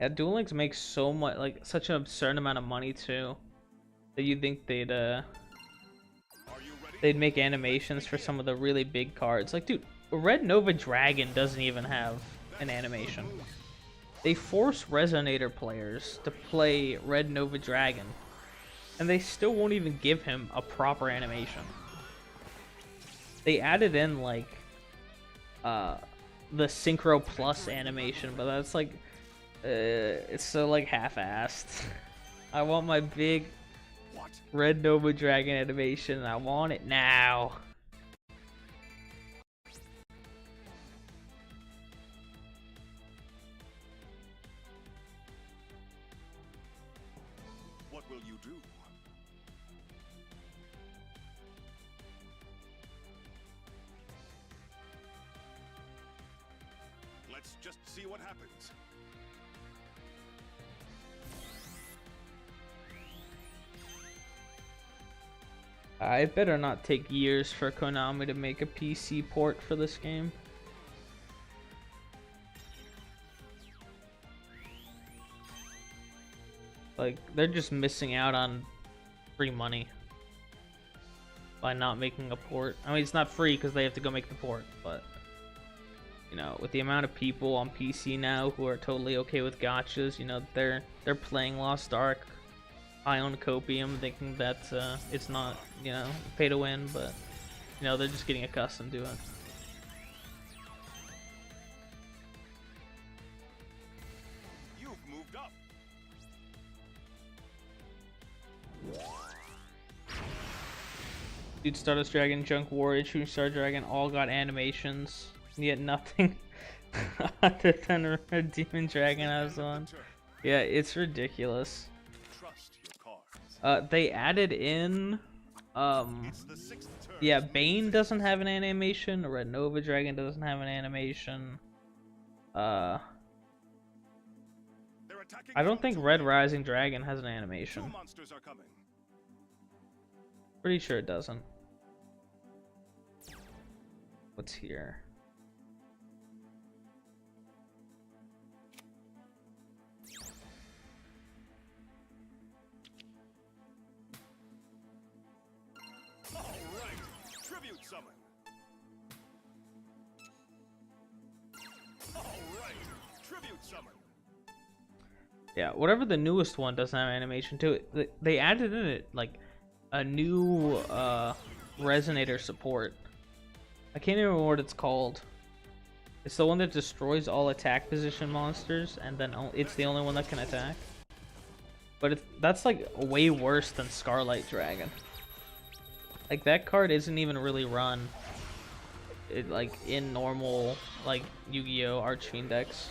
Yeah, Duel Links makes so much, like such an absurd amount of money too, that you'd think they'd Are you ready? they'd make animations for some of the really big cards. Like, dude, Red Nova Dragon doesn't even have an animation. They force Resonator players to play Red Nova Dragon, and they still won't even give him a proper animation. They added in like the Synchro Plus animation, but that's like it's so like half-assed. I want my big What? Red Nova Dragon animation, and I want it now. What will you do? Let's just see what happens. It better not take years for Konami to make a PC port for this game. Like, they're just missing out on free money by not making a port. I mean, it's not free because they have to go make the port, but you know, with the amount of people on PC now who are totally okay with gachas, you know, they're playing Lost Ark. I own Copium, thinking that it's not, you know, pay to win, but you know, they're just getting accustomed to it. You've moved up. Dude, Stardust Dragon, Junk Warrior, Shooting Star Dragon all got animations, yet nothing other than a Demon Dragon has one. Yeah, it's ridiculous. Trust your cards. They added in, It's the 6th turn. yeah, Bane doesn't have an animation, Red Nova Dragon doesn't have an animation. They're attacking I don't from think 2 Red lanes. Rising Dragon has an 2 animation. monsters are coming. Pretty sure it doesn't. What's here? All right. Tribute summon. All right. Tribute summon. Yeah, whatever the newest one doesn't have animation to it. They added in it like a new resonator support. I can't even remember what it's called. It's the one that destroys all attack position monsters, and then it's the only one that can attack. But that's like way worse than Scarlight Dragon. Like, that card isn't even really run like in normal like Yu-Gi-Oh! Archfiend decks.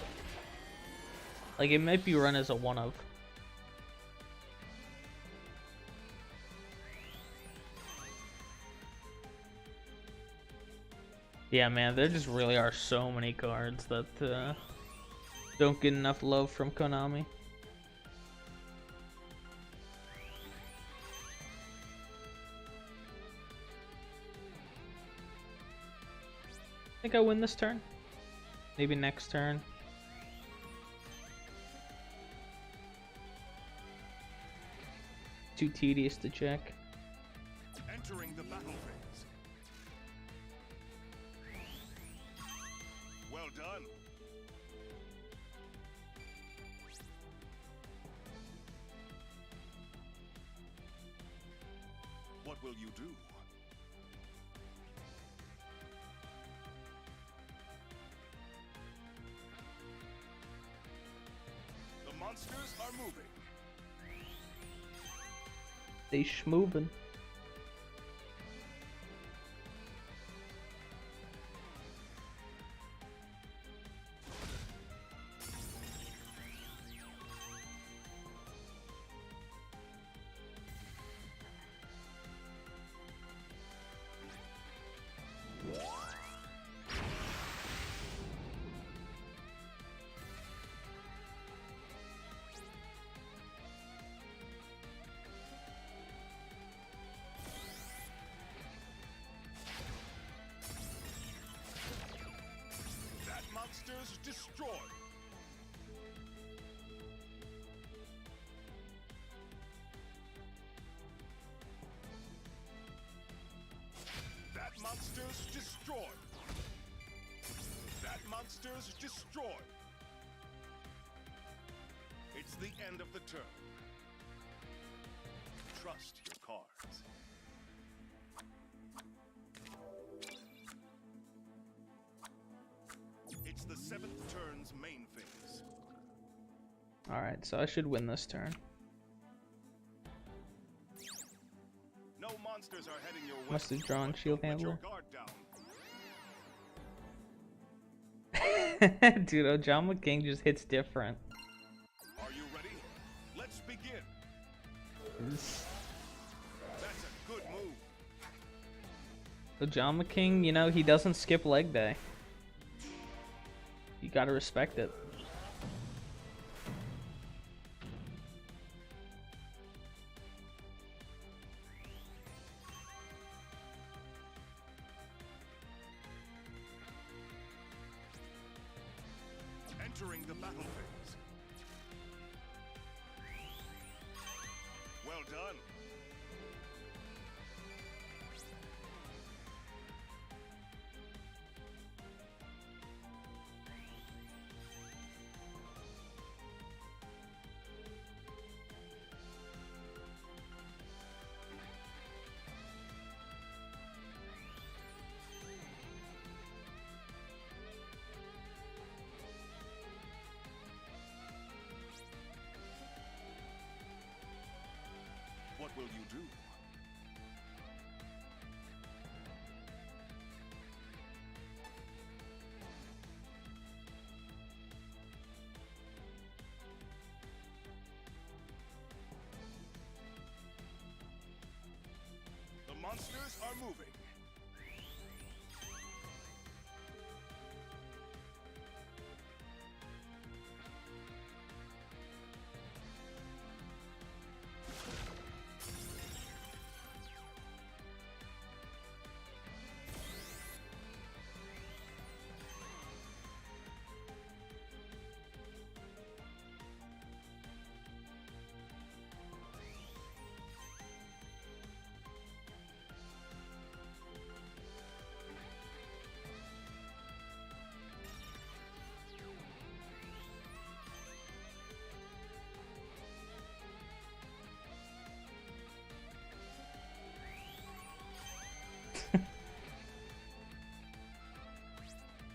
Like, it might be run as a one-of. Yeah, man, there just really are so many cards that don't get enough love from Konami. I think I win this turn. Maybe next turn. Too tedious to check. Entering the battle phase. Well done. What will you do? The monsters are moving. They schmovin'. That monster's destroyed. That monster's destroyed. That monster's destroyed. It's the end of the turn. Trust your cards. It's the 7th turn's main phase. Alright, so I should win this turn. No monsters are heading your way. Must have drawn Shield Let your Handler. guard down. Dude, Ojama King just hits different. Are you ready? Let's begin. That's a good move. Ojama King, you know, he doesn't skip leg day. You gotta respect it. Entering the battle phase. Well done. What will you do? The monsters are moving.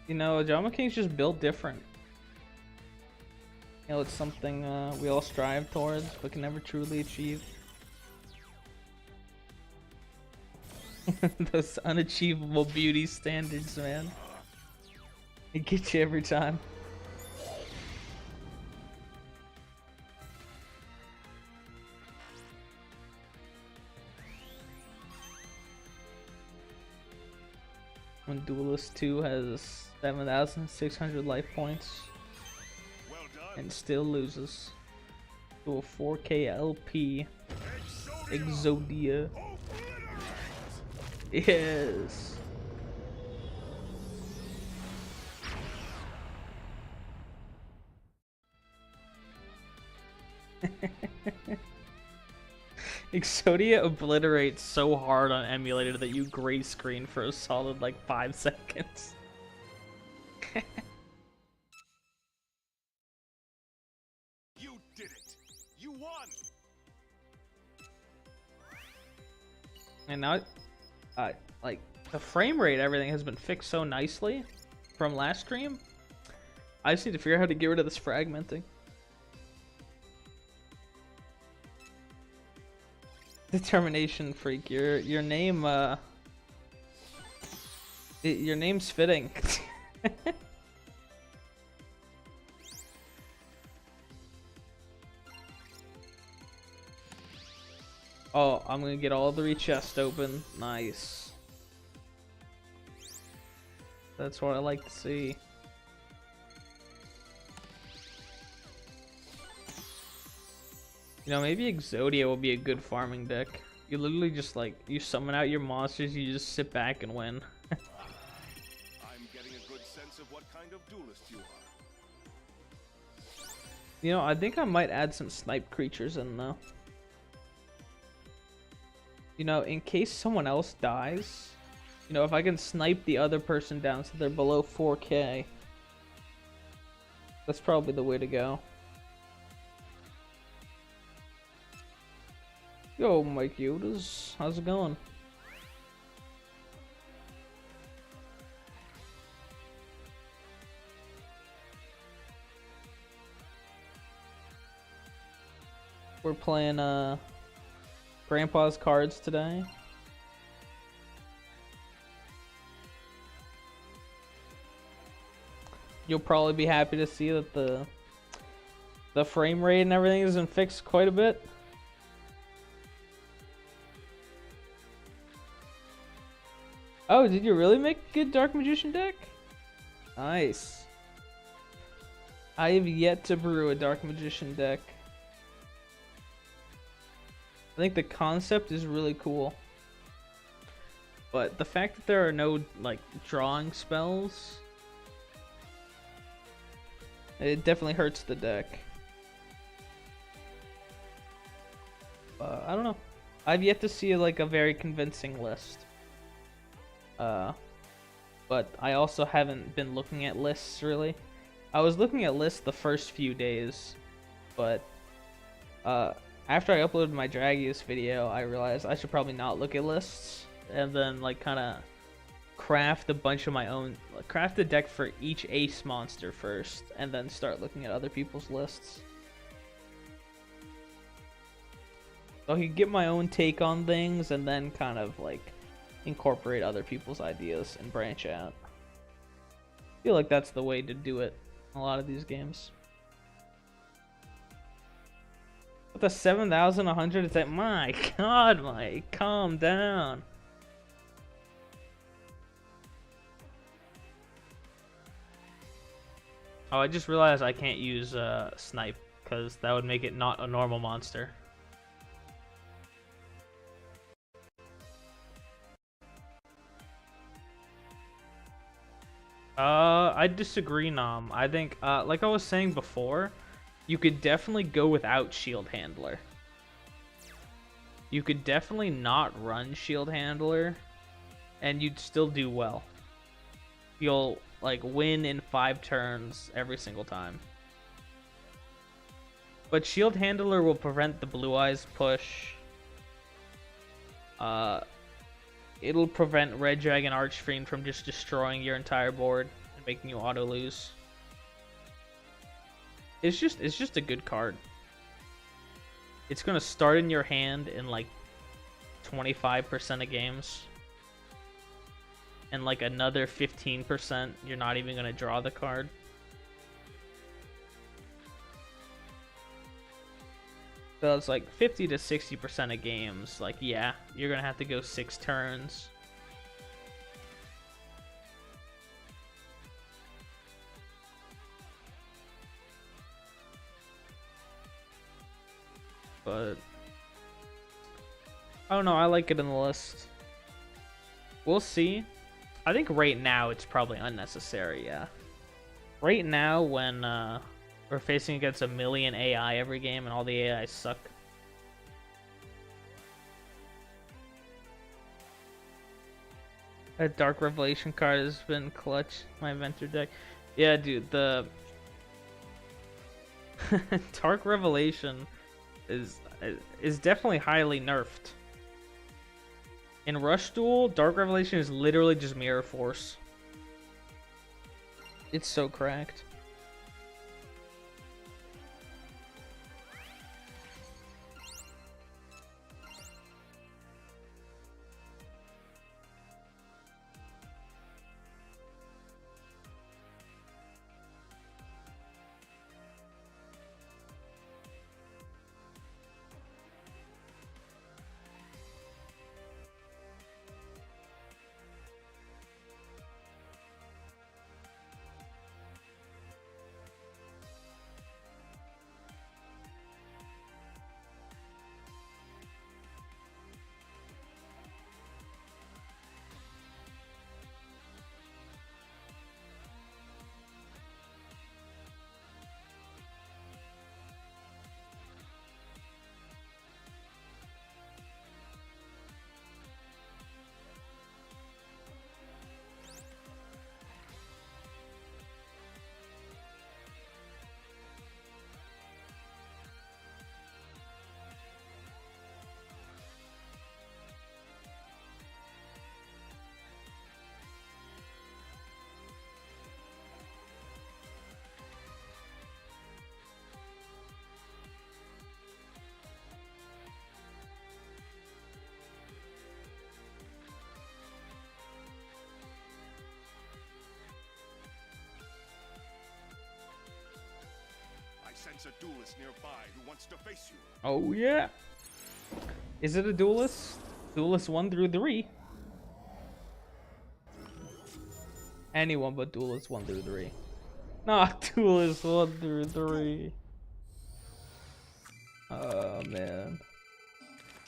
You know, Drama King's just built different. You know, it's something we all strive towards, but can never truly achieve. Those unachievable beauty standards, man. It gets you every time. When Duelist 2 has 7,600 life points Well done. and still loses to a 4K LP Exodia. Yes. Exodia obliterates so hard on emulator that you gray screen for a solid like 5 seconds. You did it. You won. And now, like the frame rate, everything has been fixed so nicely from last stream. I just need to figure out how to get rid of this fragmenting. Determination freak, your name your name's fitting. Oh, I'm gonna get all 3 chests open. Nice. That's what I like to see. You know, maybe Exodia will be a good farming deck. You literally just like, you summon out your monsters, you just sit back and win. I'm getting a good sense of what kind of duelist you are. You know, I think I might add some snipe creatures in though. You know, in case someone else dies, you know, if I can snipe the other person down so they're below 4K, that's probably the way to go. Yo, Mike Yodas, how's it going? We're playing Grandpa's Cards today. You'll probably be happy to see that the frame rate and everything has been fixed quite a bit. Oh, did you really make a good Dark Magician deck? Nice. I have yet to brew a Dark Magician deck. I think the concept is really cool. But the fact that there are no, like, drawing spells It definitely hurts the deck. I don't know. I've yet to see like a very convincing list. But I also haven't been looking at lists really. I was looking at lists the first few days, but after I uploaded my Dragius video, I realized I should probably not look at lists, and then like kind of craft a bunch of my own, craft a deck for each ace monster first, and then start looking at other people's lists. So I could get my own take on things, and then kind of like incorporate other people's ideas and branch out. I feel like that's the way to do it in a lot of these games. With the 7,100, it's like, my god, Mike, calm down. Oh, I just realized I can't use Snipe, because that would make it not a normal monster. I disagree, Nom. I think, like I was saying before, you could definitely go without Shield Handler. You could definitely not run Shield Handler, and you'd still do well. You'll, like, win in 5 turns every single time. But Shield Handler will prevent the Blue Eyes push. It'll prevent Red Dragon Archfiend from just destroying your entire board and making you auto lose. It's just a good card. It's gonna start in your hand in like 25% of games, and like another 15% you're not even gonna draw the card. So it's like 50 to 60% of games, like, yeah, you're gonna have to go 6 turns. But I don't know, I like it in the list. We'll see. I think right now it's probably unnecessary, yeah. Right now, when we're facing against a million AI every game and all the AI suck. That Dark Revelation card has been clutch, my Venture deck. Yeah, dude, the Dark Revelation is definitely highly nerfed. In Rush Duel, Dark Revelation is literally just Mirror Force. It's so cracked. Sense a duelist nearby who wants to face you. Oh yeah. Is it a duelist? Duelist 1 through 3. Anyone but duelist 1 through 3. Not duelist 1 through 3. Oh man.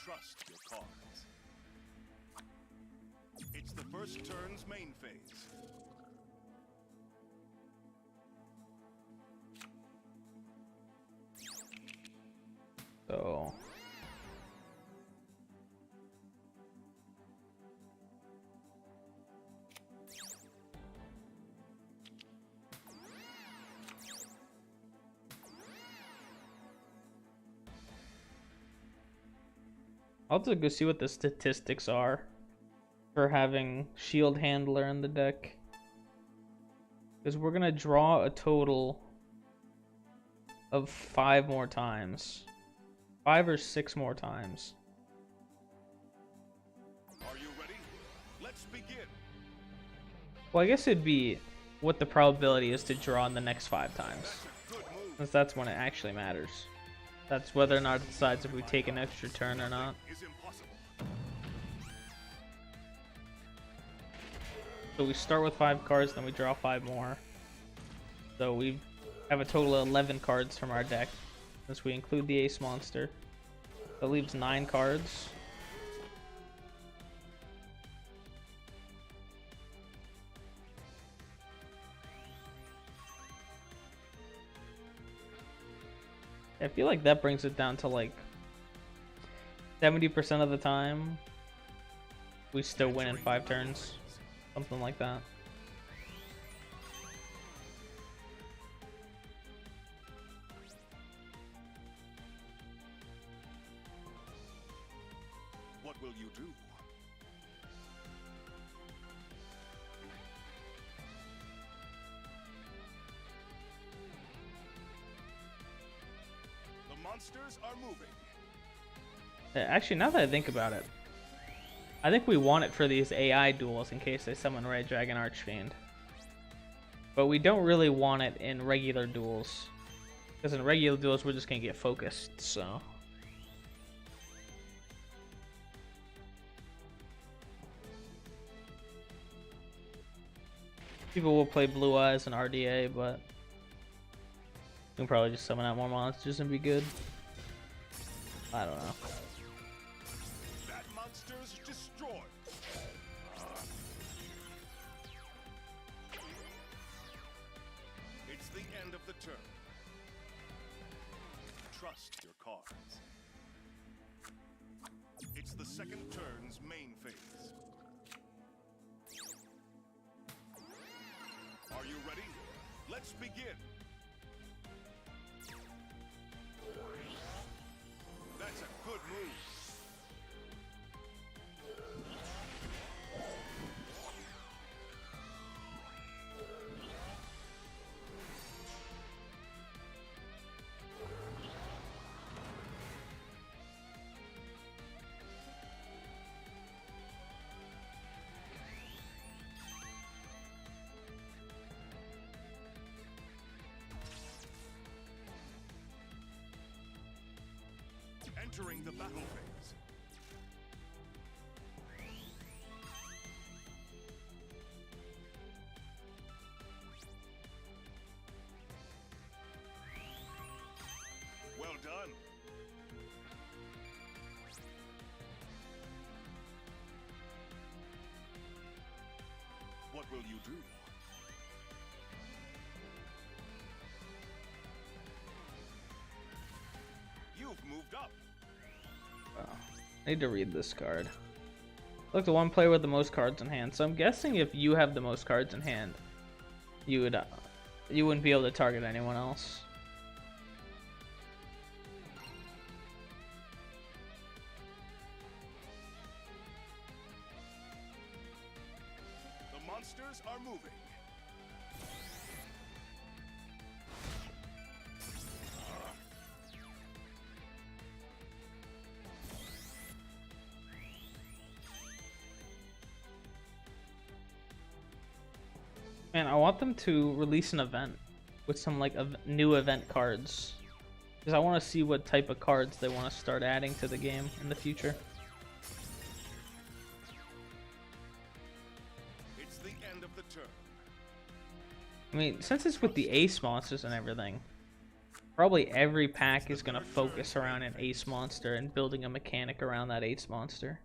Trust your cards. It's the first turn's main phase. So I'll have to go see what the statistics are for having Shield Handler in the deck. Because we're gonna draw a total of 5 more times. 5 or 6 more times. Are you ready? Let's begin. Well, I guess it'd be what the probability is to draw in the next 5 times. That's a good move. Since that's when it actually matters. That's whether or not it decides if we take an extra turn or not. Is impossible. So we start with 5 cards, then we draw 5 more. So we have a total of 11 cards from our deck, since we include the Ace Monster. That leaves 9 cards. I feel like that brings it down to like 70% of the time we still win in 5 turns. Something like that. What will you do? The monsters are moving. Actually, now that I think about it, I think we want it for these AI duels in case they summon Red Dragon Archfiend. But we don't really want it in regular duels. Because in regular duels, we're just going to get focused, so... People will play Blue Eyes and RDA, but... We can probably just summon out more monsters and be good. I don't know. That monster's destroyed. It's the end of the turn. Trust your cards. It's the second turn's main phase. Are you ready? Let's begin. That's a good move. Entering the battle phase. Well done. What will you do? You've moved up. I need to read this card. Look, the one player with the most cards in hand. So I'm guessing if you have the most cards in hand, you wouldn't be able to target anyone else. The monsters are moving. Man, I want them to release an event with some like new event cards. Because I want to see what type of cards they want to start adding to the game in the future. It's the end of the turn. I mean, since it's with the Ace Monsters and everything, probably every pack is going to focus around an Ace Monster and building a mechanic around that Ace Monster.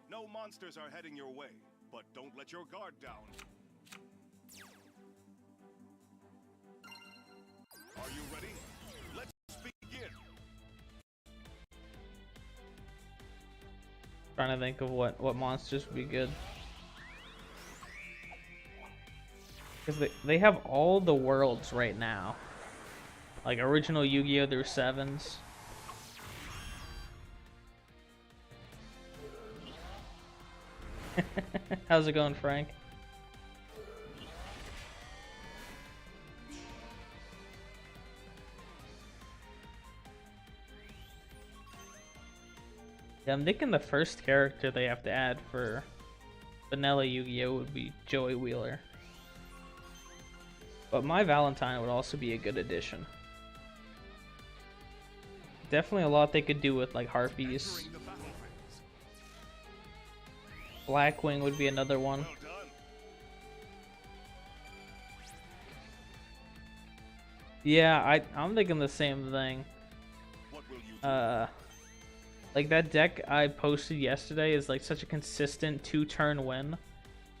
No monsters are heading your way, but don't let your guard down. Are you ready? Let's Trying to think of what monsters would be good. Because they have all the worlds right now. Like original Yu-Gi-Oh! There's 7s. How's it going, Frank? Yeah, I'm thinking the first character they have to add for vanilla Yu-Gi-Oh! Would be Joey Wheeler. But My Valentine would also be a good addition. Definitely a lot they could do with like Harpies. Blackwing would be another one. Yeah, I'm thinking the same thing. Like that deck I posted yesterday is like such a consistent 2-turn win,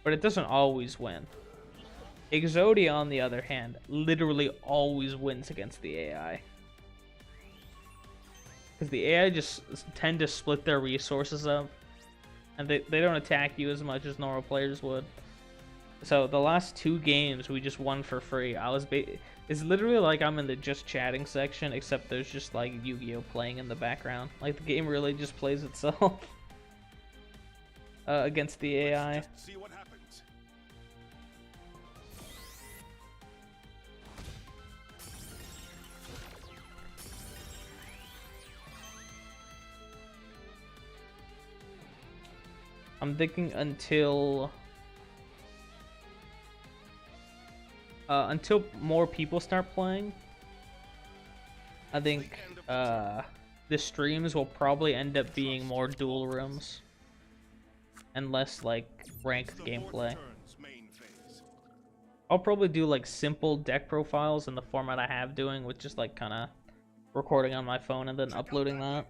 but it doesn't always win. Exodia, on the other hand, literally always wins against the AI. Because the AI just tend to split their resources up, and they don't attack you as much as normal players would. So the last 2 games we just won for free. It's literally like I'm in the just chatting section, except there's just like Yu-Gi-Oh! Playing in the background. Like the game really just plays itself against the AI. See what happens. I'm thinking until more people start playing. I think the streams will probably end up being more dual rooms and less like ranked gameplay. I'll probably do like simple deck profiles in the format I have doing, with just like kind of recording on my phone and then uploading that.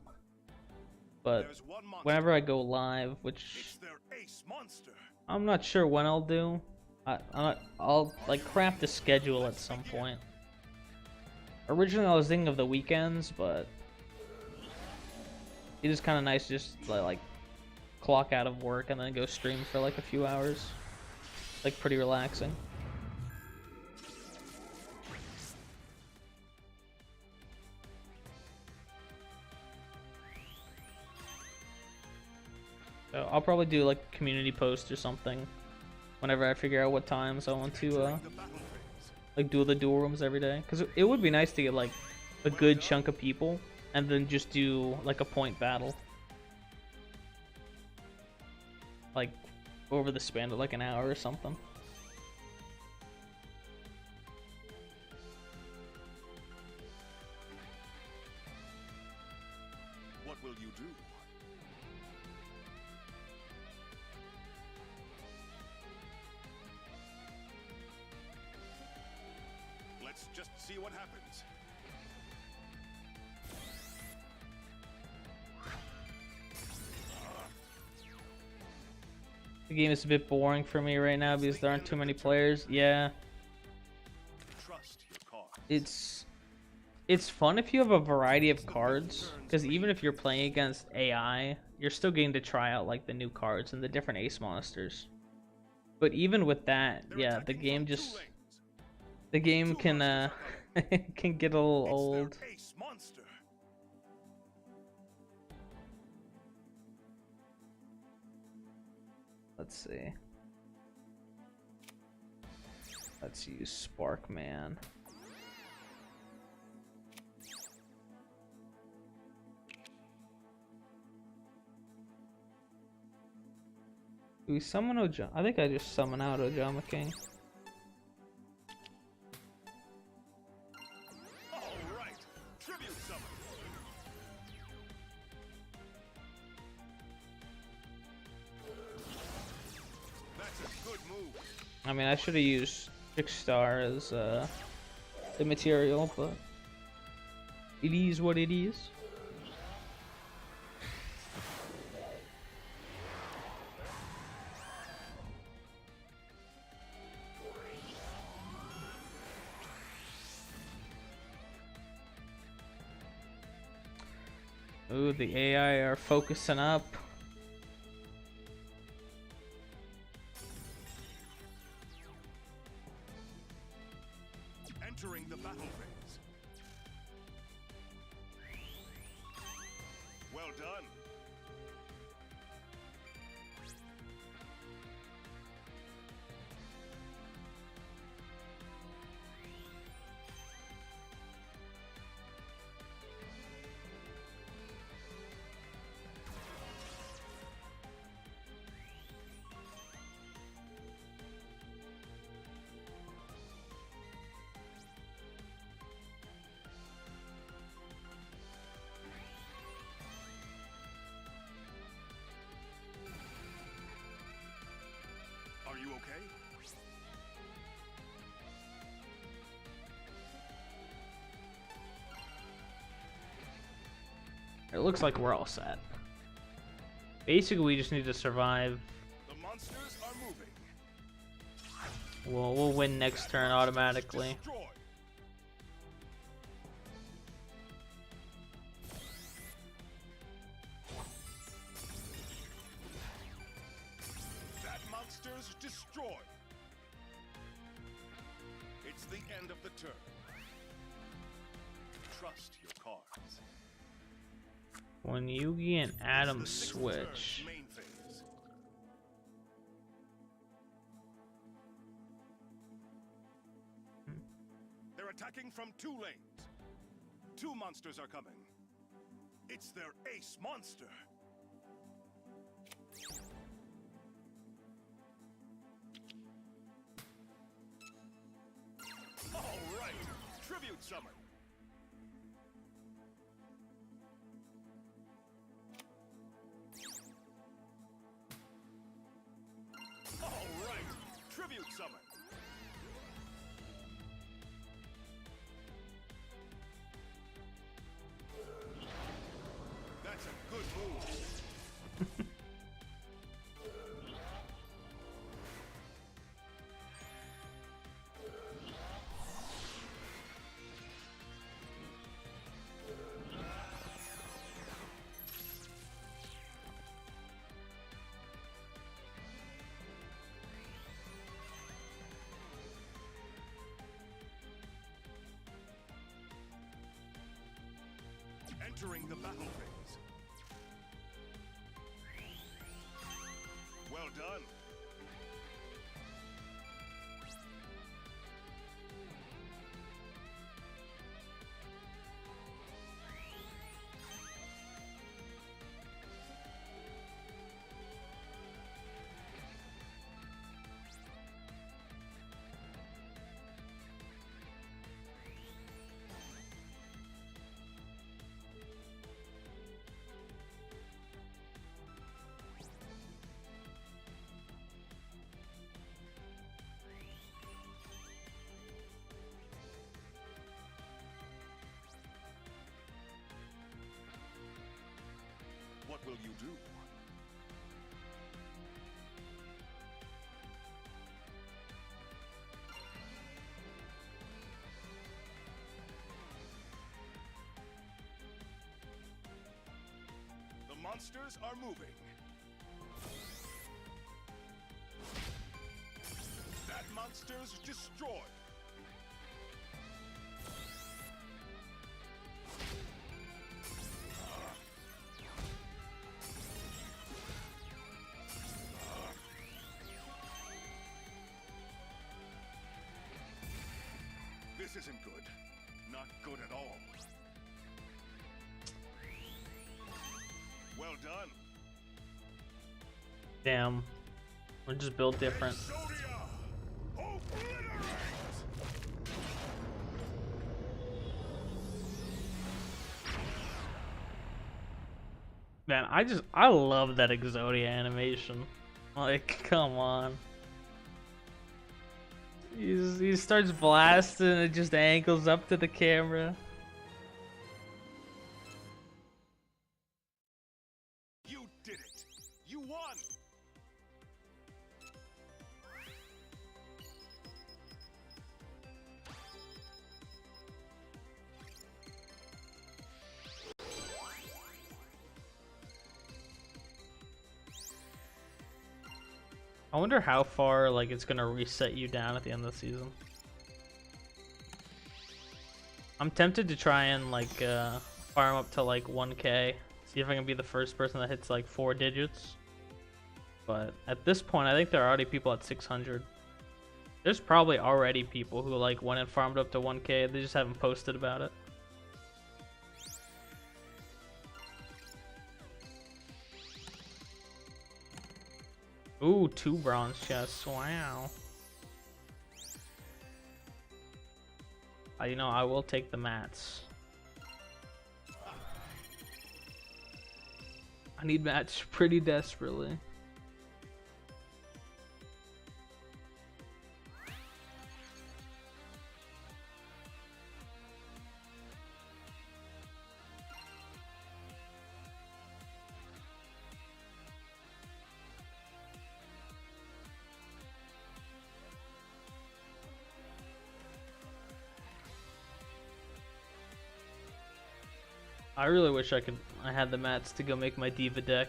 But whenever I go live, which I'm not sure when I'll do, I'll like craft a schedule at some point. Originally I was thinking of the weekends, but it is kind of nice just to like clock out of work and then go stream for like a few hours. Like pretty relaxing. So I'll probably do like a community post or something whenever I figure out what times I want to like do the dual rooms every day, because it would be nice to get like a good chunk of people and then just do like a point battle, like over the span of like an hour or something. What will you do? Let's just see what happens. The game is a bit boring for me right now because there aren't too many players. Yeah. Trust your cards. It's fun if you have a variety of cards, because even if you're playing against AI, you're still getting to try out like the new cards and the different ace monsters. But even with that, yeah, the game can can get a little old. Let's see. Let's use Sparkman. Do we summon Ojama? I think I just summon out Ojama King. Alright, tribute summon. That's a good move. I mean, I should have used Trickstar as the material, but it is what it is. Ooh, the AI are focusing up. Well done. Are you okay? It looks like we're all set. Basically, we just need to survive. The monsters are moving. We'll win next turn automatically. Destroy. That monster's destroyed. It's the end of the turn. Trust your cards. When Yugi and Adam It's the sixth switch. turn's main phase. They're attacking from 2 lanes. 2 monsters are coming. It's their ace monster. All right, tribute summon. All right, tribute summon. That's a good move. Entering the battle phase. Well done. What will you do? The monsters are moving. That monster's destroyed. This isn't good. Not good at all. Well done. Damn. We're just built different. Exodia! Obliterate! Man, I love that Exodia animation. Like, come on. He starts blasting and it just angles up to the camera. You did it! You won! I wonder how far like it's gonna reset you down at the end of the season. I'm tempted to try and like farm up to like 1K, see see if I can be the first person that hits like 4 digits. But at this point, I think there are already people at 600. There's probably already people who like went and farmed up to 1K. They just haven't posted about it. Ooh, 2 bronze chests. Wow. You know, I will take the mats. I need mats pretty desperately. I really wish I had the mats to go make my diva deck.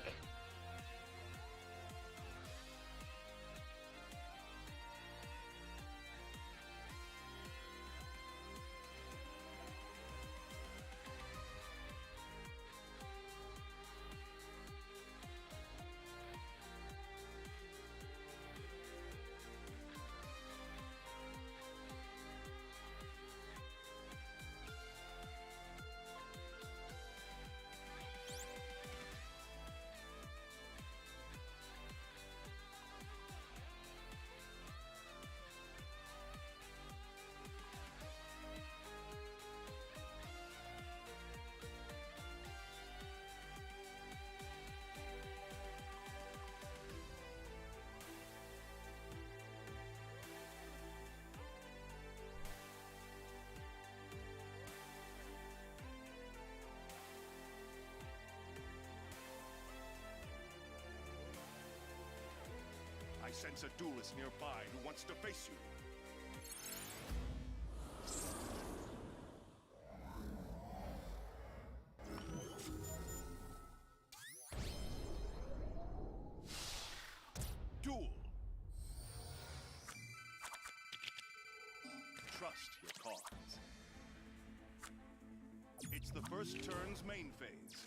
I sense a duelist nearby who wants to face you. Duel. Trust your cards. It's the first turn's main phase.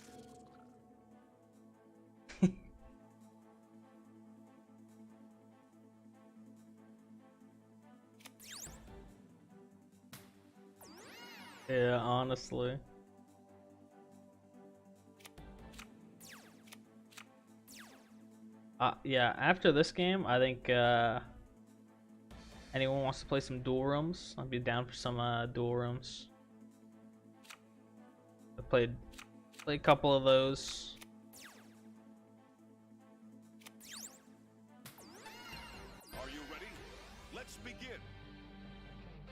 Yeah, honestly. Yeah, after this game, I think anyone wants to play some duel rooms, I'd be down for some duel rooms. I played a couple of those. Are you ready? Let's begin.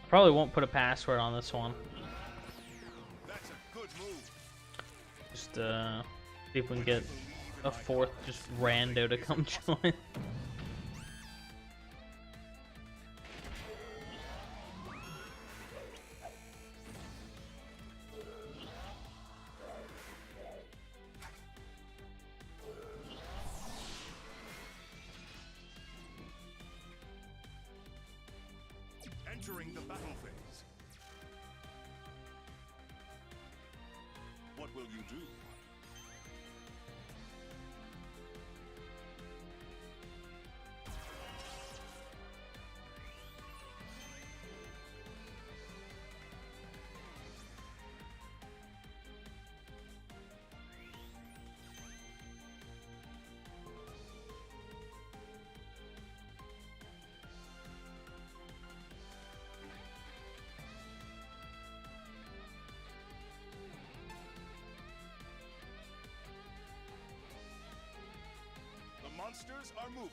Probably won't put a password on this one. That's a good move. Just see if we can get a 4th just rando to come join. Entering the battle phase. What will you do? The monsters are moving.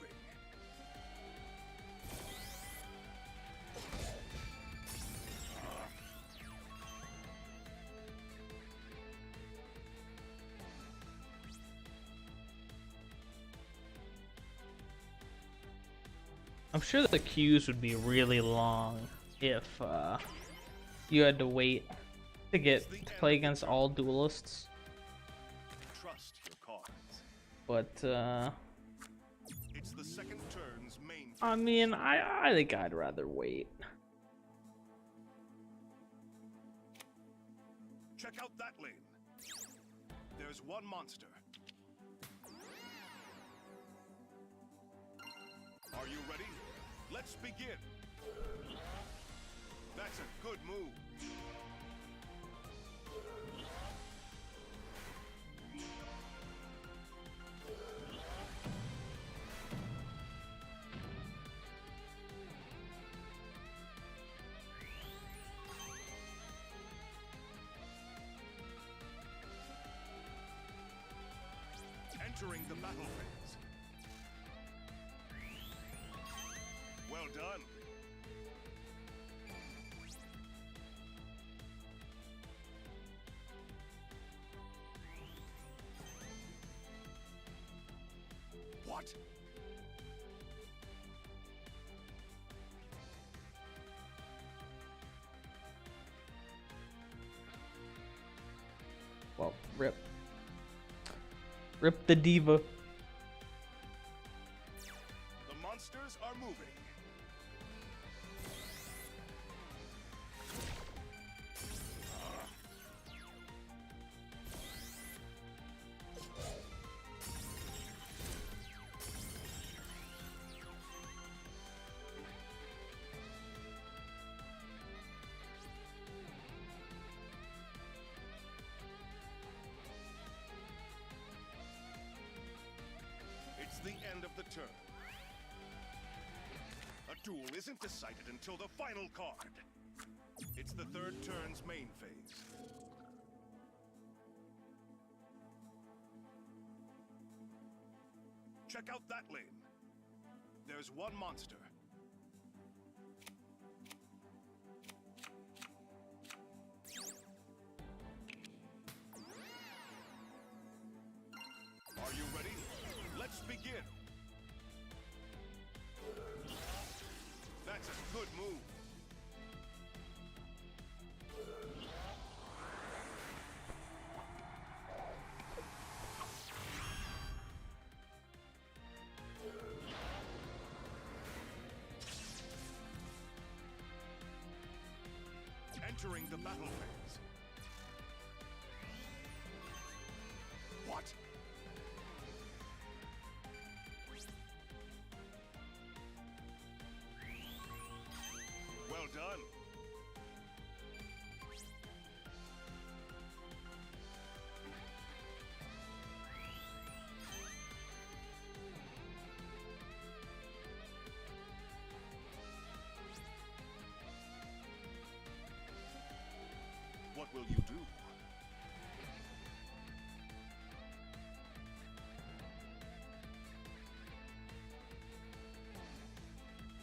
I'm sure that the queues would be really long if you had to wait to play against all duelists. Trust your cards. But It's the second turn's main phase. I mean, I think I'd rather wait. Check out that lane. There's There's one monster. Are you ready? Let's begin. That's a good move. Entering the battle phase. Well done. What? Well, rip. Rip the diva. The monsters are moving. It's the end of the turn. A duel isn't decided until the final card. It's the third turn's main phase. Check out that lane. There's one monster. Are you ready? Let's begin. That's a good move. Entering the battle phase. What? Well done. What will you do?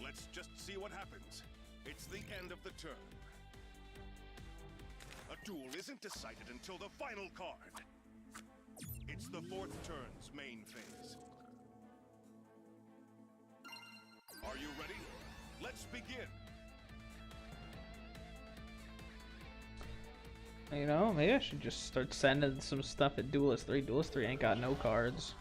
Let's just see what happens. It's the end of the turn. A duel isn't decided until the final card. It's the fourth turn's main phase. Are you ready? Let's begin. You know, maybe I should just start sending some stuff at Duelist 3. Duelist 3 ain't got no cards.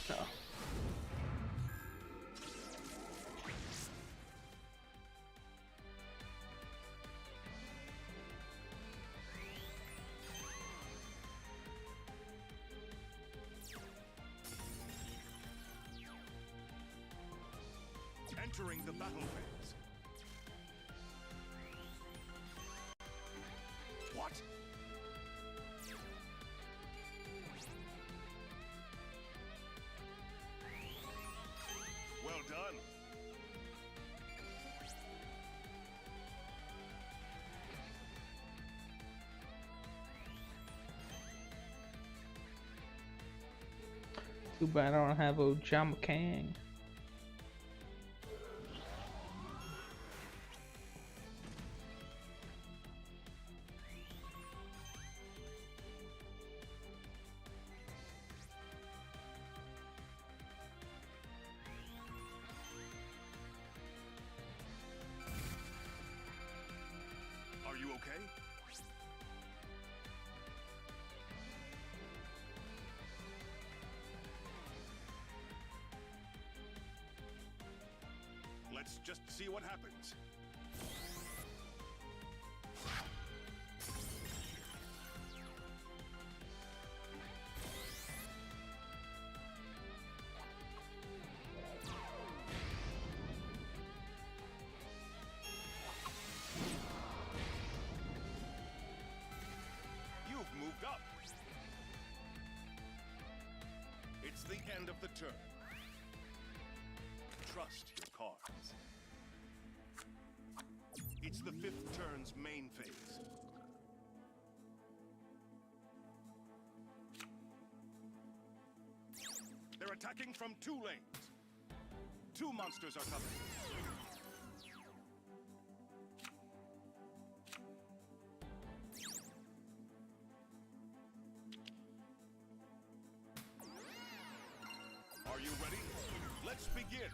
Oh. Entering the battle phase. What? Well done. Too bad I don't have Ojama Kang. Are you okay? Just see what happens. You've moved up. It's the end of the turn. Trust your cards. It's the 5th turn's main phase. They're attacking from 2 lanes. 2 monsters are coming. Are you ready? Let's begin.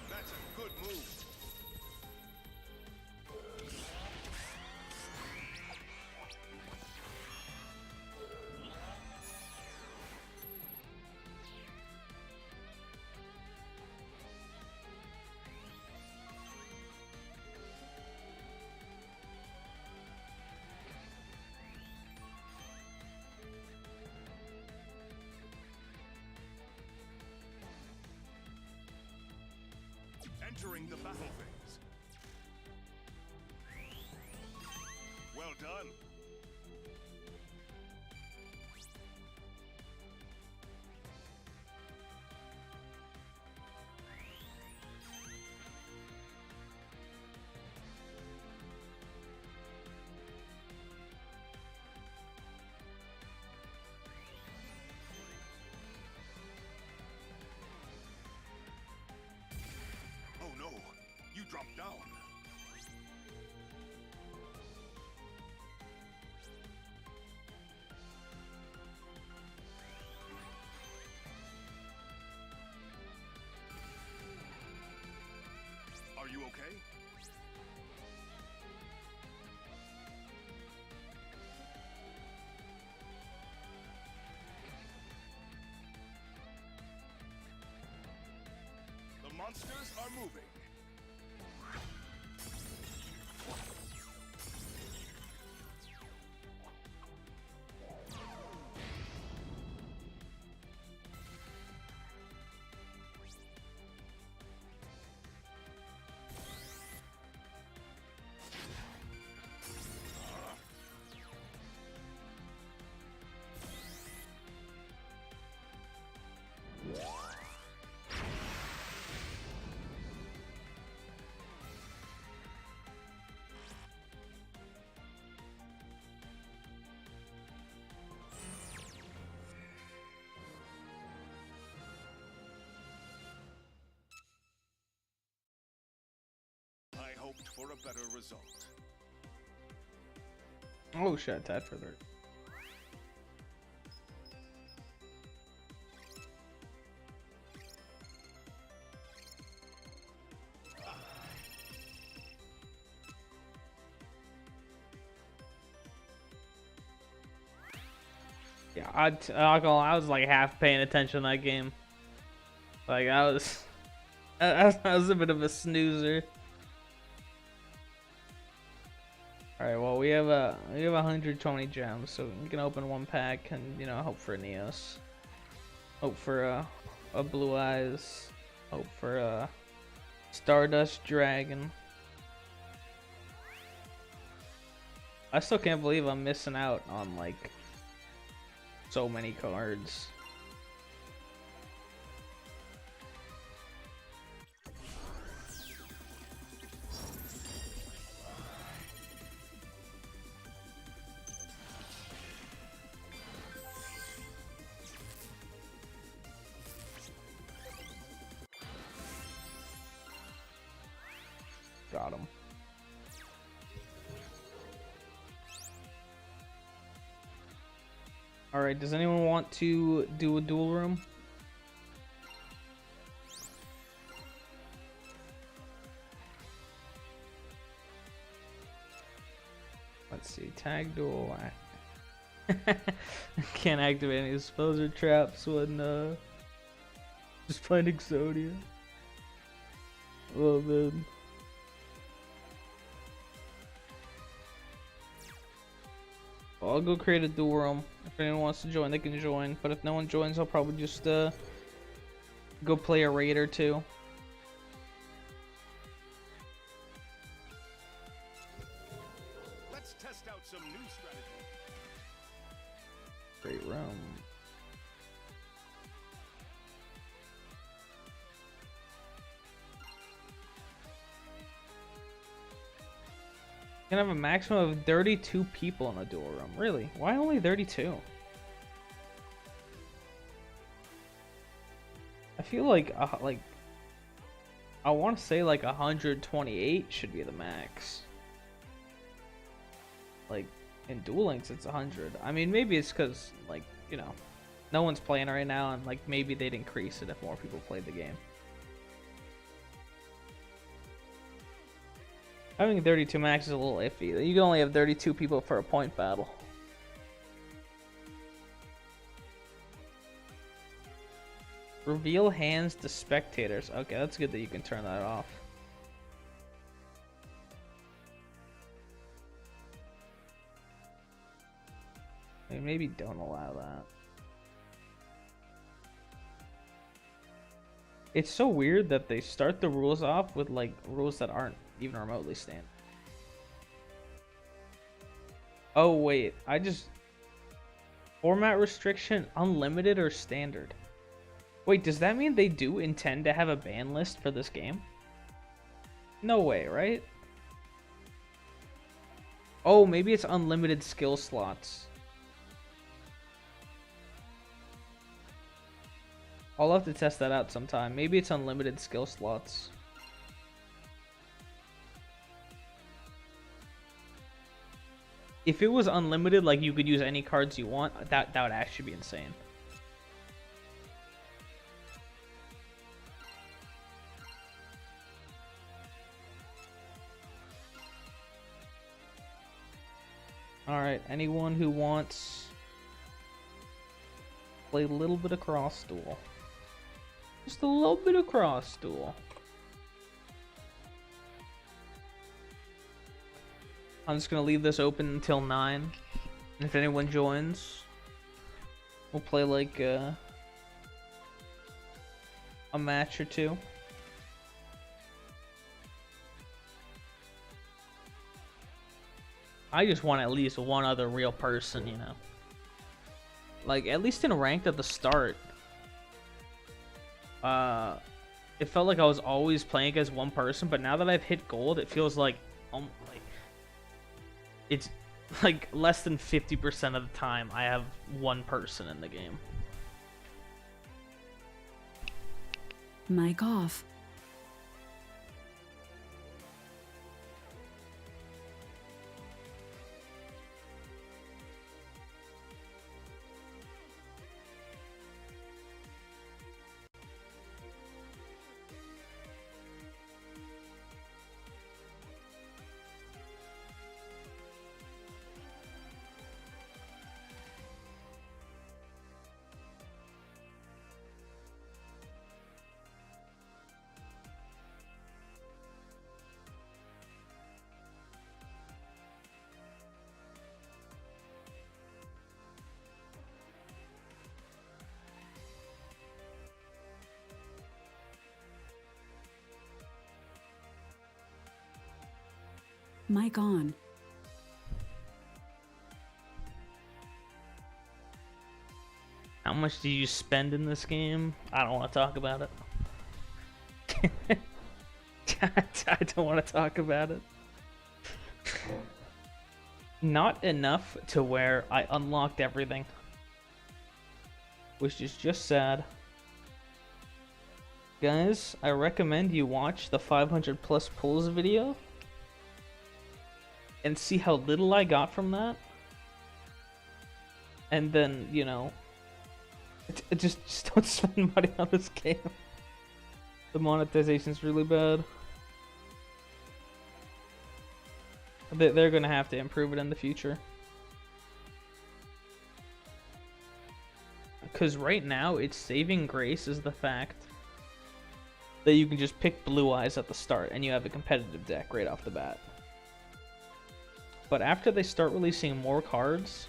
That's a good move. Entering the battle phase. Well done. Oh no, you dropped down. Are you okay? The monsters are moving. I hoped for a better result. Oh shit, that further. Yeah, I was like half paying attention to that game. Like I was a bit of a snoozer. All right, well we have 120 gems, so we can open 1 pack and hope for a Neos, hope for a Blue Eyes, hope for a Stardust Dragon. I still can't believe I'm missing out on like so many cards. Got him. Alright, does anyone want to do a duel room? Let's see, tag duel. Can't activate any disposer traps when Just playing Exodia. Oh man. Well, I'll go create a duel room. If anyone wants to join, they can join. But if no one joins, I'll probably just go play a raid or two. Let's test out some new strategy. Great room. You can have a maximum of 32 people in a duel room. Really? Why only 32? I feel like I want to say like 128 should be the max. Like in Duel Links it's 100. I mean, maybe it's because, like, you know, no one's playing right now, and like maybe they'd increase it if more people played the game. Having 32 max is a little iffy. You can only have 32 people for a point battle. Reveal hands to spectators. Okay, that's good that you can turn that off. Maybe don't allow that. It's so weird that they start the rules off with like rules that aren't even remotely standard. Oh wait, format restriction, unlimited or standard? Wait, does that mean they do intend to have a ban list for this game? No way, right? Oh, maybe it's unlimited skill slots. I'll have to test that out sometime. Maybe it's unlimited skill slots. If it was unlimited, like you could use any cards you want, that would actually be insane. Alright, anyone who wants play a little bit of Cross Duel. Just a little bit of Cross Duel. I'm just gonna leave this open until 9. And if anyone joins, we'll play like a match or two. I just want at least one other real person, you know. Like, at least in ranked at the start, it felt like I was always playing against one person, but now that I've hit gold, it feels like it's like less than 50% of the time I have one person in the game. Mic off. Mic on. How much do you spend in this game? I don't want to talk about it. I don't want to talk about it. Not enough to where I unlocked everything, which is just sad. Guys, I recommend you watch the 500 plus pulls video and see how little I got from that, and then, you know, just don't spend money on this game. The monetization's really bad. They're gonna have to improve it in the future, because right now its saving grace is the fact that you can just pick Blue Eyes at the start and you have a competitive deck right off the bat. But after they start releasing more cards,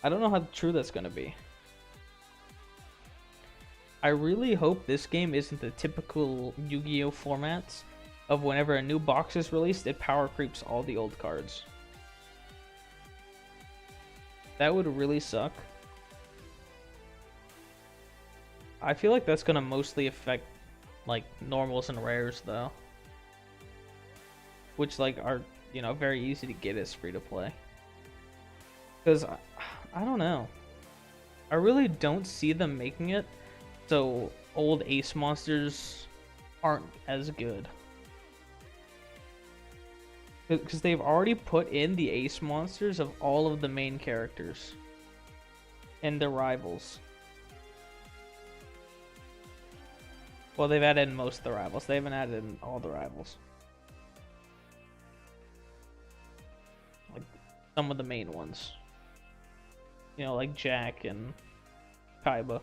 I don't know how true that's going to be. I really hope this game isn't the typical Yu-Gi-Oh formats of whenever a new box is released, it power creeps all the old cards. That would really suck. I feel like that's going to mostly affect like normals and rares though, which like are, you know, very easy to get as free to play. Because I don't know, I really don't see them making it so old ace monsters aren't as good, because they've already put in the ace monsters of all of the main characters and their rivals. Well, they've added in most of the rivals. They haven't added in all the rivals. Like some of the main ones. You know, like Jack and Kaiba.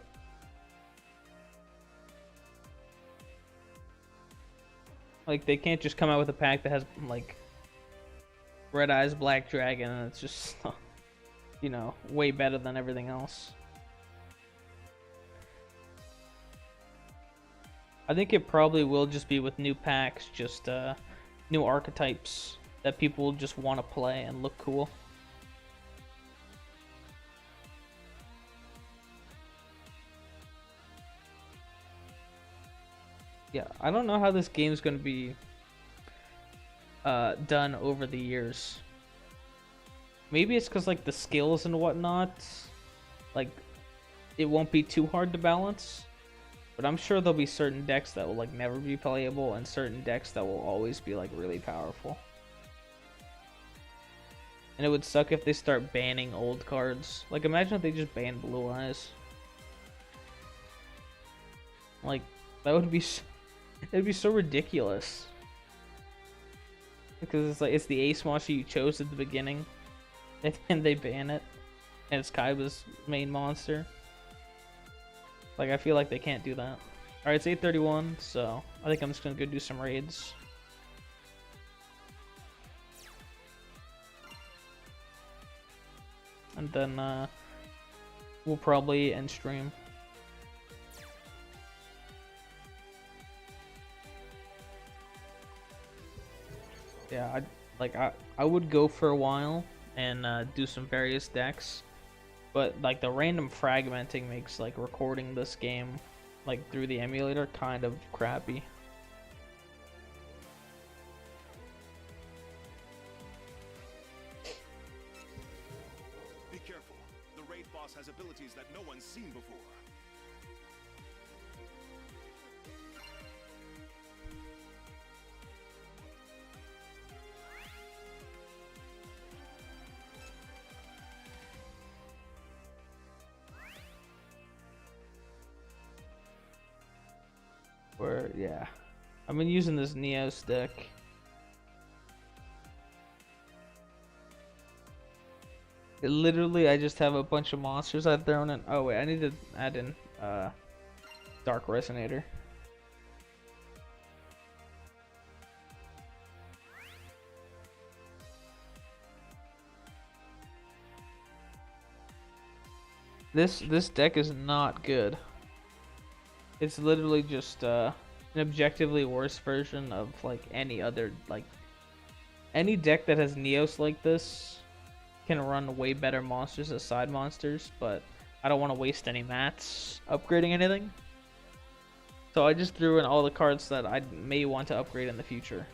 Like, they can't just come out with a pack that has, like, Red Eyes, Black Dragon, and it's just, you know, way better than everything else. I think it probably will just be with new packs, just new archetypes that people just want to play and look cool. Yeah, I don't know how this game's going to be done over the years. Maybe it's because like the skills and whatnot, like it won't be too hard to balance. But I'm sure there'll be certain decks that will like never be playable and certain decks that will always be like really powerful. And it would suck if they start banning old cards. Like imagine if they just banned Blue Eyes. Like that would be it'd be so ridiculous. Because it's like it's the ace monster you chose at the beginning and then they ban it and it's Kaiba's main monster. Like, I feel like they can't do that. Alright, it's 8:31, so I think I'm just gonna go do some raids. And then, we'll probably end stream. Yeah, I would go for a while and do some various decks. But like the random fragmenting makes like recording this game like through the emulator kind of crappy. Be careful. The raid boss has abilities that no one's seen before. Where, yeah. I've been using this Neos deck. It literally, I just have a bunch of monsters I've thrown in. Oh wait, I need to add in Dark Resonator. This deck is not good. It's literally just an objectively worse version of like any other, like any deck that has Neos like this can run way better monsters as side monsters, but I don't want to waste any mats upgrading anything. So I just threw in all the cards that I may want to upgrade in the future.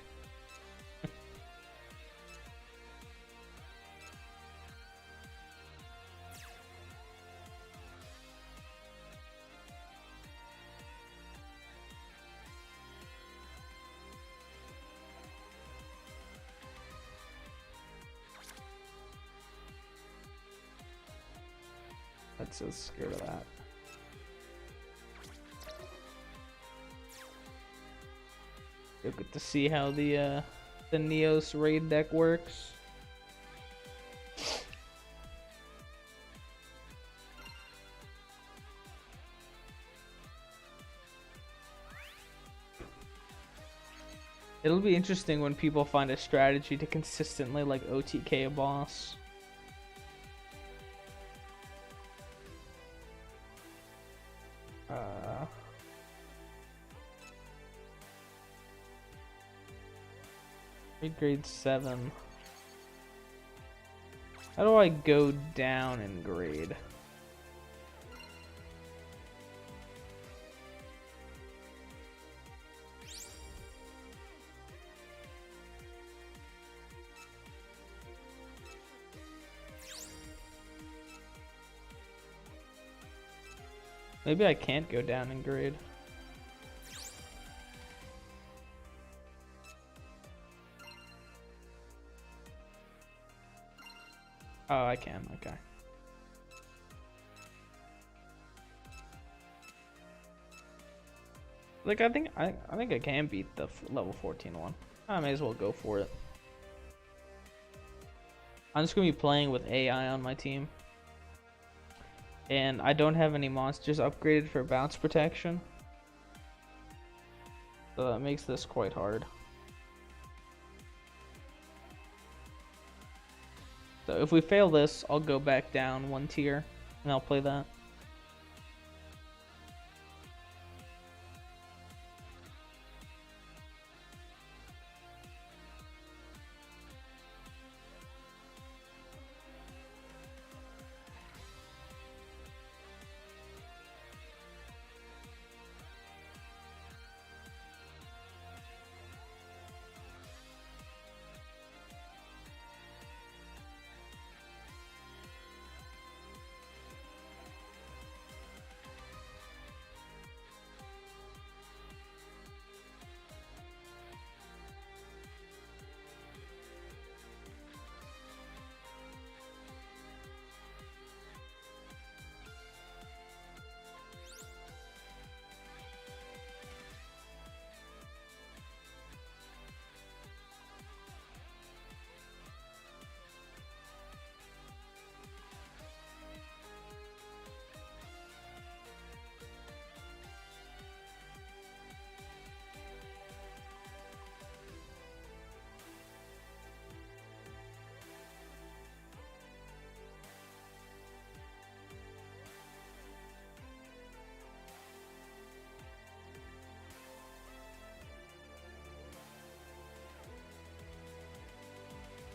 That's so scared of that. You'll get to see how the Neos raid deck works. It'll be interesting when people find a strategy to consistently like OTK a boss. Grade 7. How do I go down in grade? Maybe I can't go down in grade. Oh, I can. Okay. Like I think I can beat the level 14 one. I may as well go for it. I'm just gonna be playing with AI on my team. And I don't have any monsters upgraded for bounce protection. So that makes this quite hard. So if we fail this, I'll go back down one tier and I'll play that.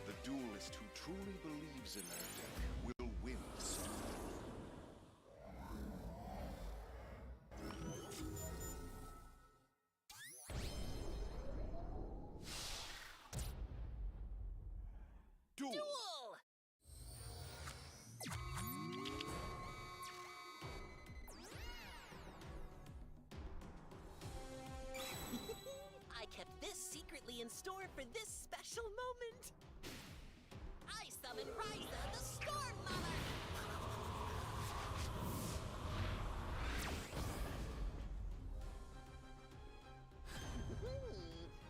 The duelist who truly believes in their deck will win this duel. Duel! I kept this secretly in store for this special moment. I summon Ryza, the Storm Mother!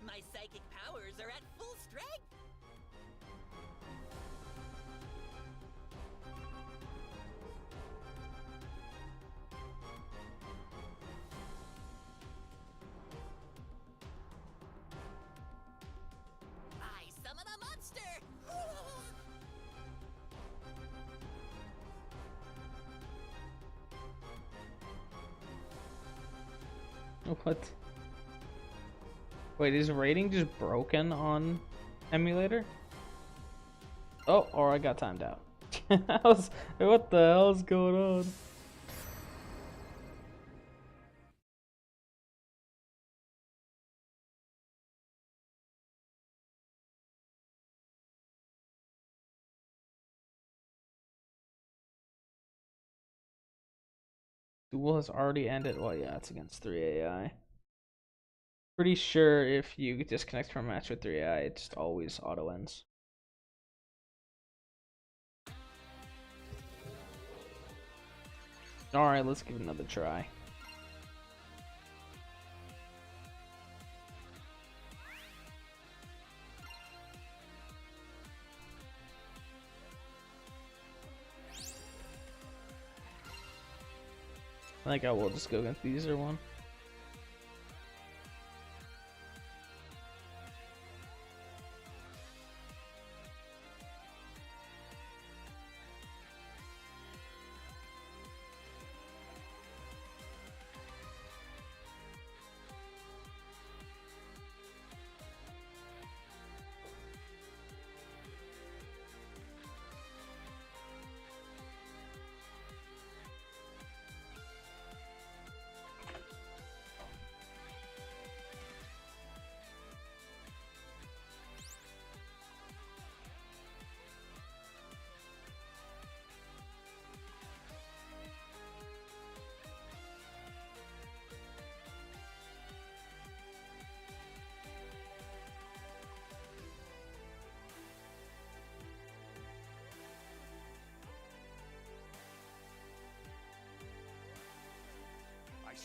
My psychic powers are at full strength! I summon a monster! What? Wait, is rating just broken on emulator? Oh, or I got timed out. What the hell is going on? Duel has already ended. Well, yeah, it's against 3 AI. Pretty sure if you disconnect from a match with 3 AI, it just always auto ends. Alright, let's give it another try. I think I will just go against these or one.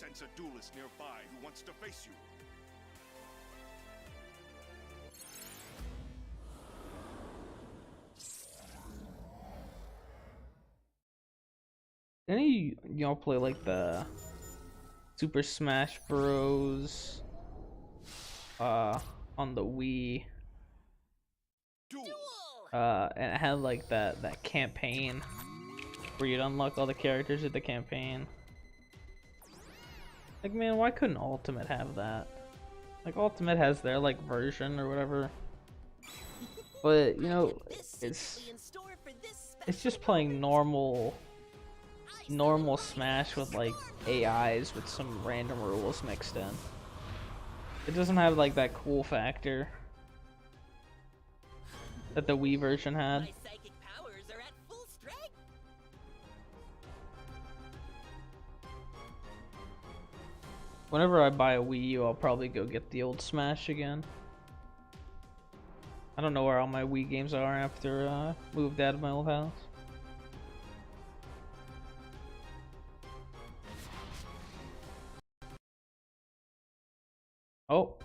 sense a duelist nearby who wants to face you. Any y'all play like the Super Smash Bros. On the Wii? Duel. And it had like that campaign where you'd unlock all the characters of the campaign. Like, man, why couldn't Ultimate have that? Like, Ultimate has their like version or whatever, but you know, it's just playing normal Smash with like AIs with some random rules mixed in. It doesn't have like that cool factor that the Wii version had. My psychic powers are at full strength. Whenever I buy a Wii U, I'll probably go get the old Smash again. I don't know where all my Wii games are after I moved out of my old house. Oh,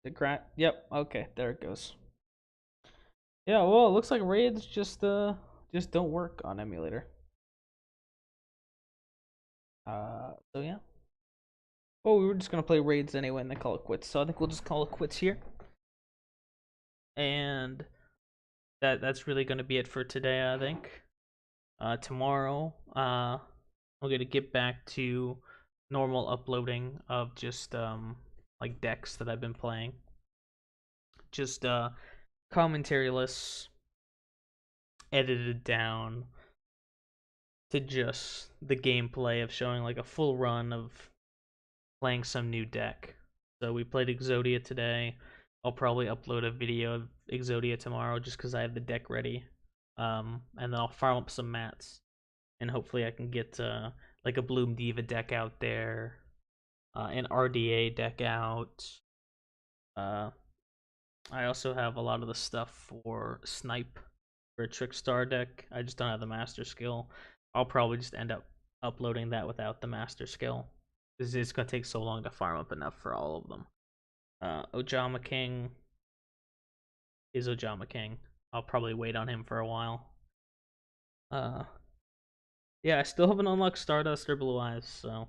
the crack. Yep. Okay, there it goes. Yeah. Well, it looks like raids just don't work on emulator. So yeah. Well, we were just gonna play raids anyway and then call it quits. So I think we'll just call it quits here. And that's really gonna be it for today, I think. Tomorrow, I'm gonna get back to normal uploading of just like decks that I've been playing. Just commentary-less, edited down to just the gameplay of showing like a full run of playing some new deck. So we played Exodia today. I'll probably upload a video of Exodia tomorrow just because I have the deck ready. And then I'll farm up some mats. And hopefully I can get like a Bloom Diva deck out there. An RDA deck out. I also have a lot of the stuff for Snipe for a Trickstar deck. I just don't have the Master Skill. I'll probably just end up uploading that without the Master Skill. It's going to take so long to farm up enough for all of them. Ojama King is Ojama King. I'll probably wait on him for a while. Yeah, I still haven't unlocked Stardust or Blue Eyes, so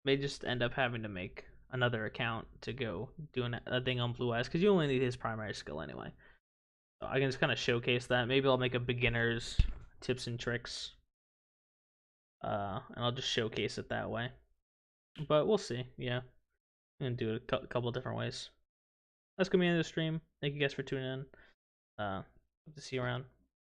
may just end up having to make another account to go do a thing on Blue Eyes, because you only need his primary skill anyway. So I can just kind of showcase that. Maybe I'll make a beginner's tips and tricks. And I'll just showcase it that way. But we'll see, yeah. I'm gonna do it a couple different ways. That's gonna be the end of the stream. Thank you guys for tuning in. Hope to see you around.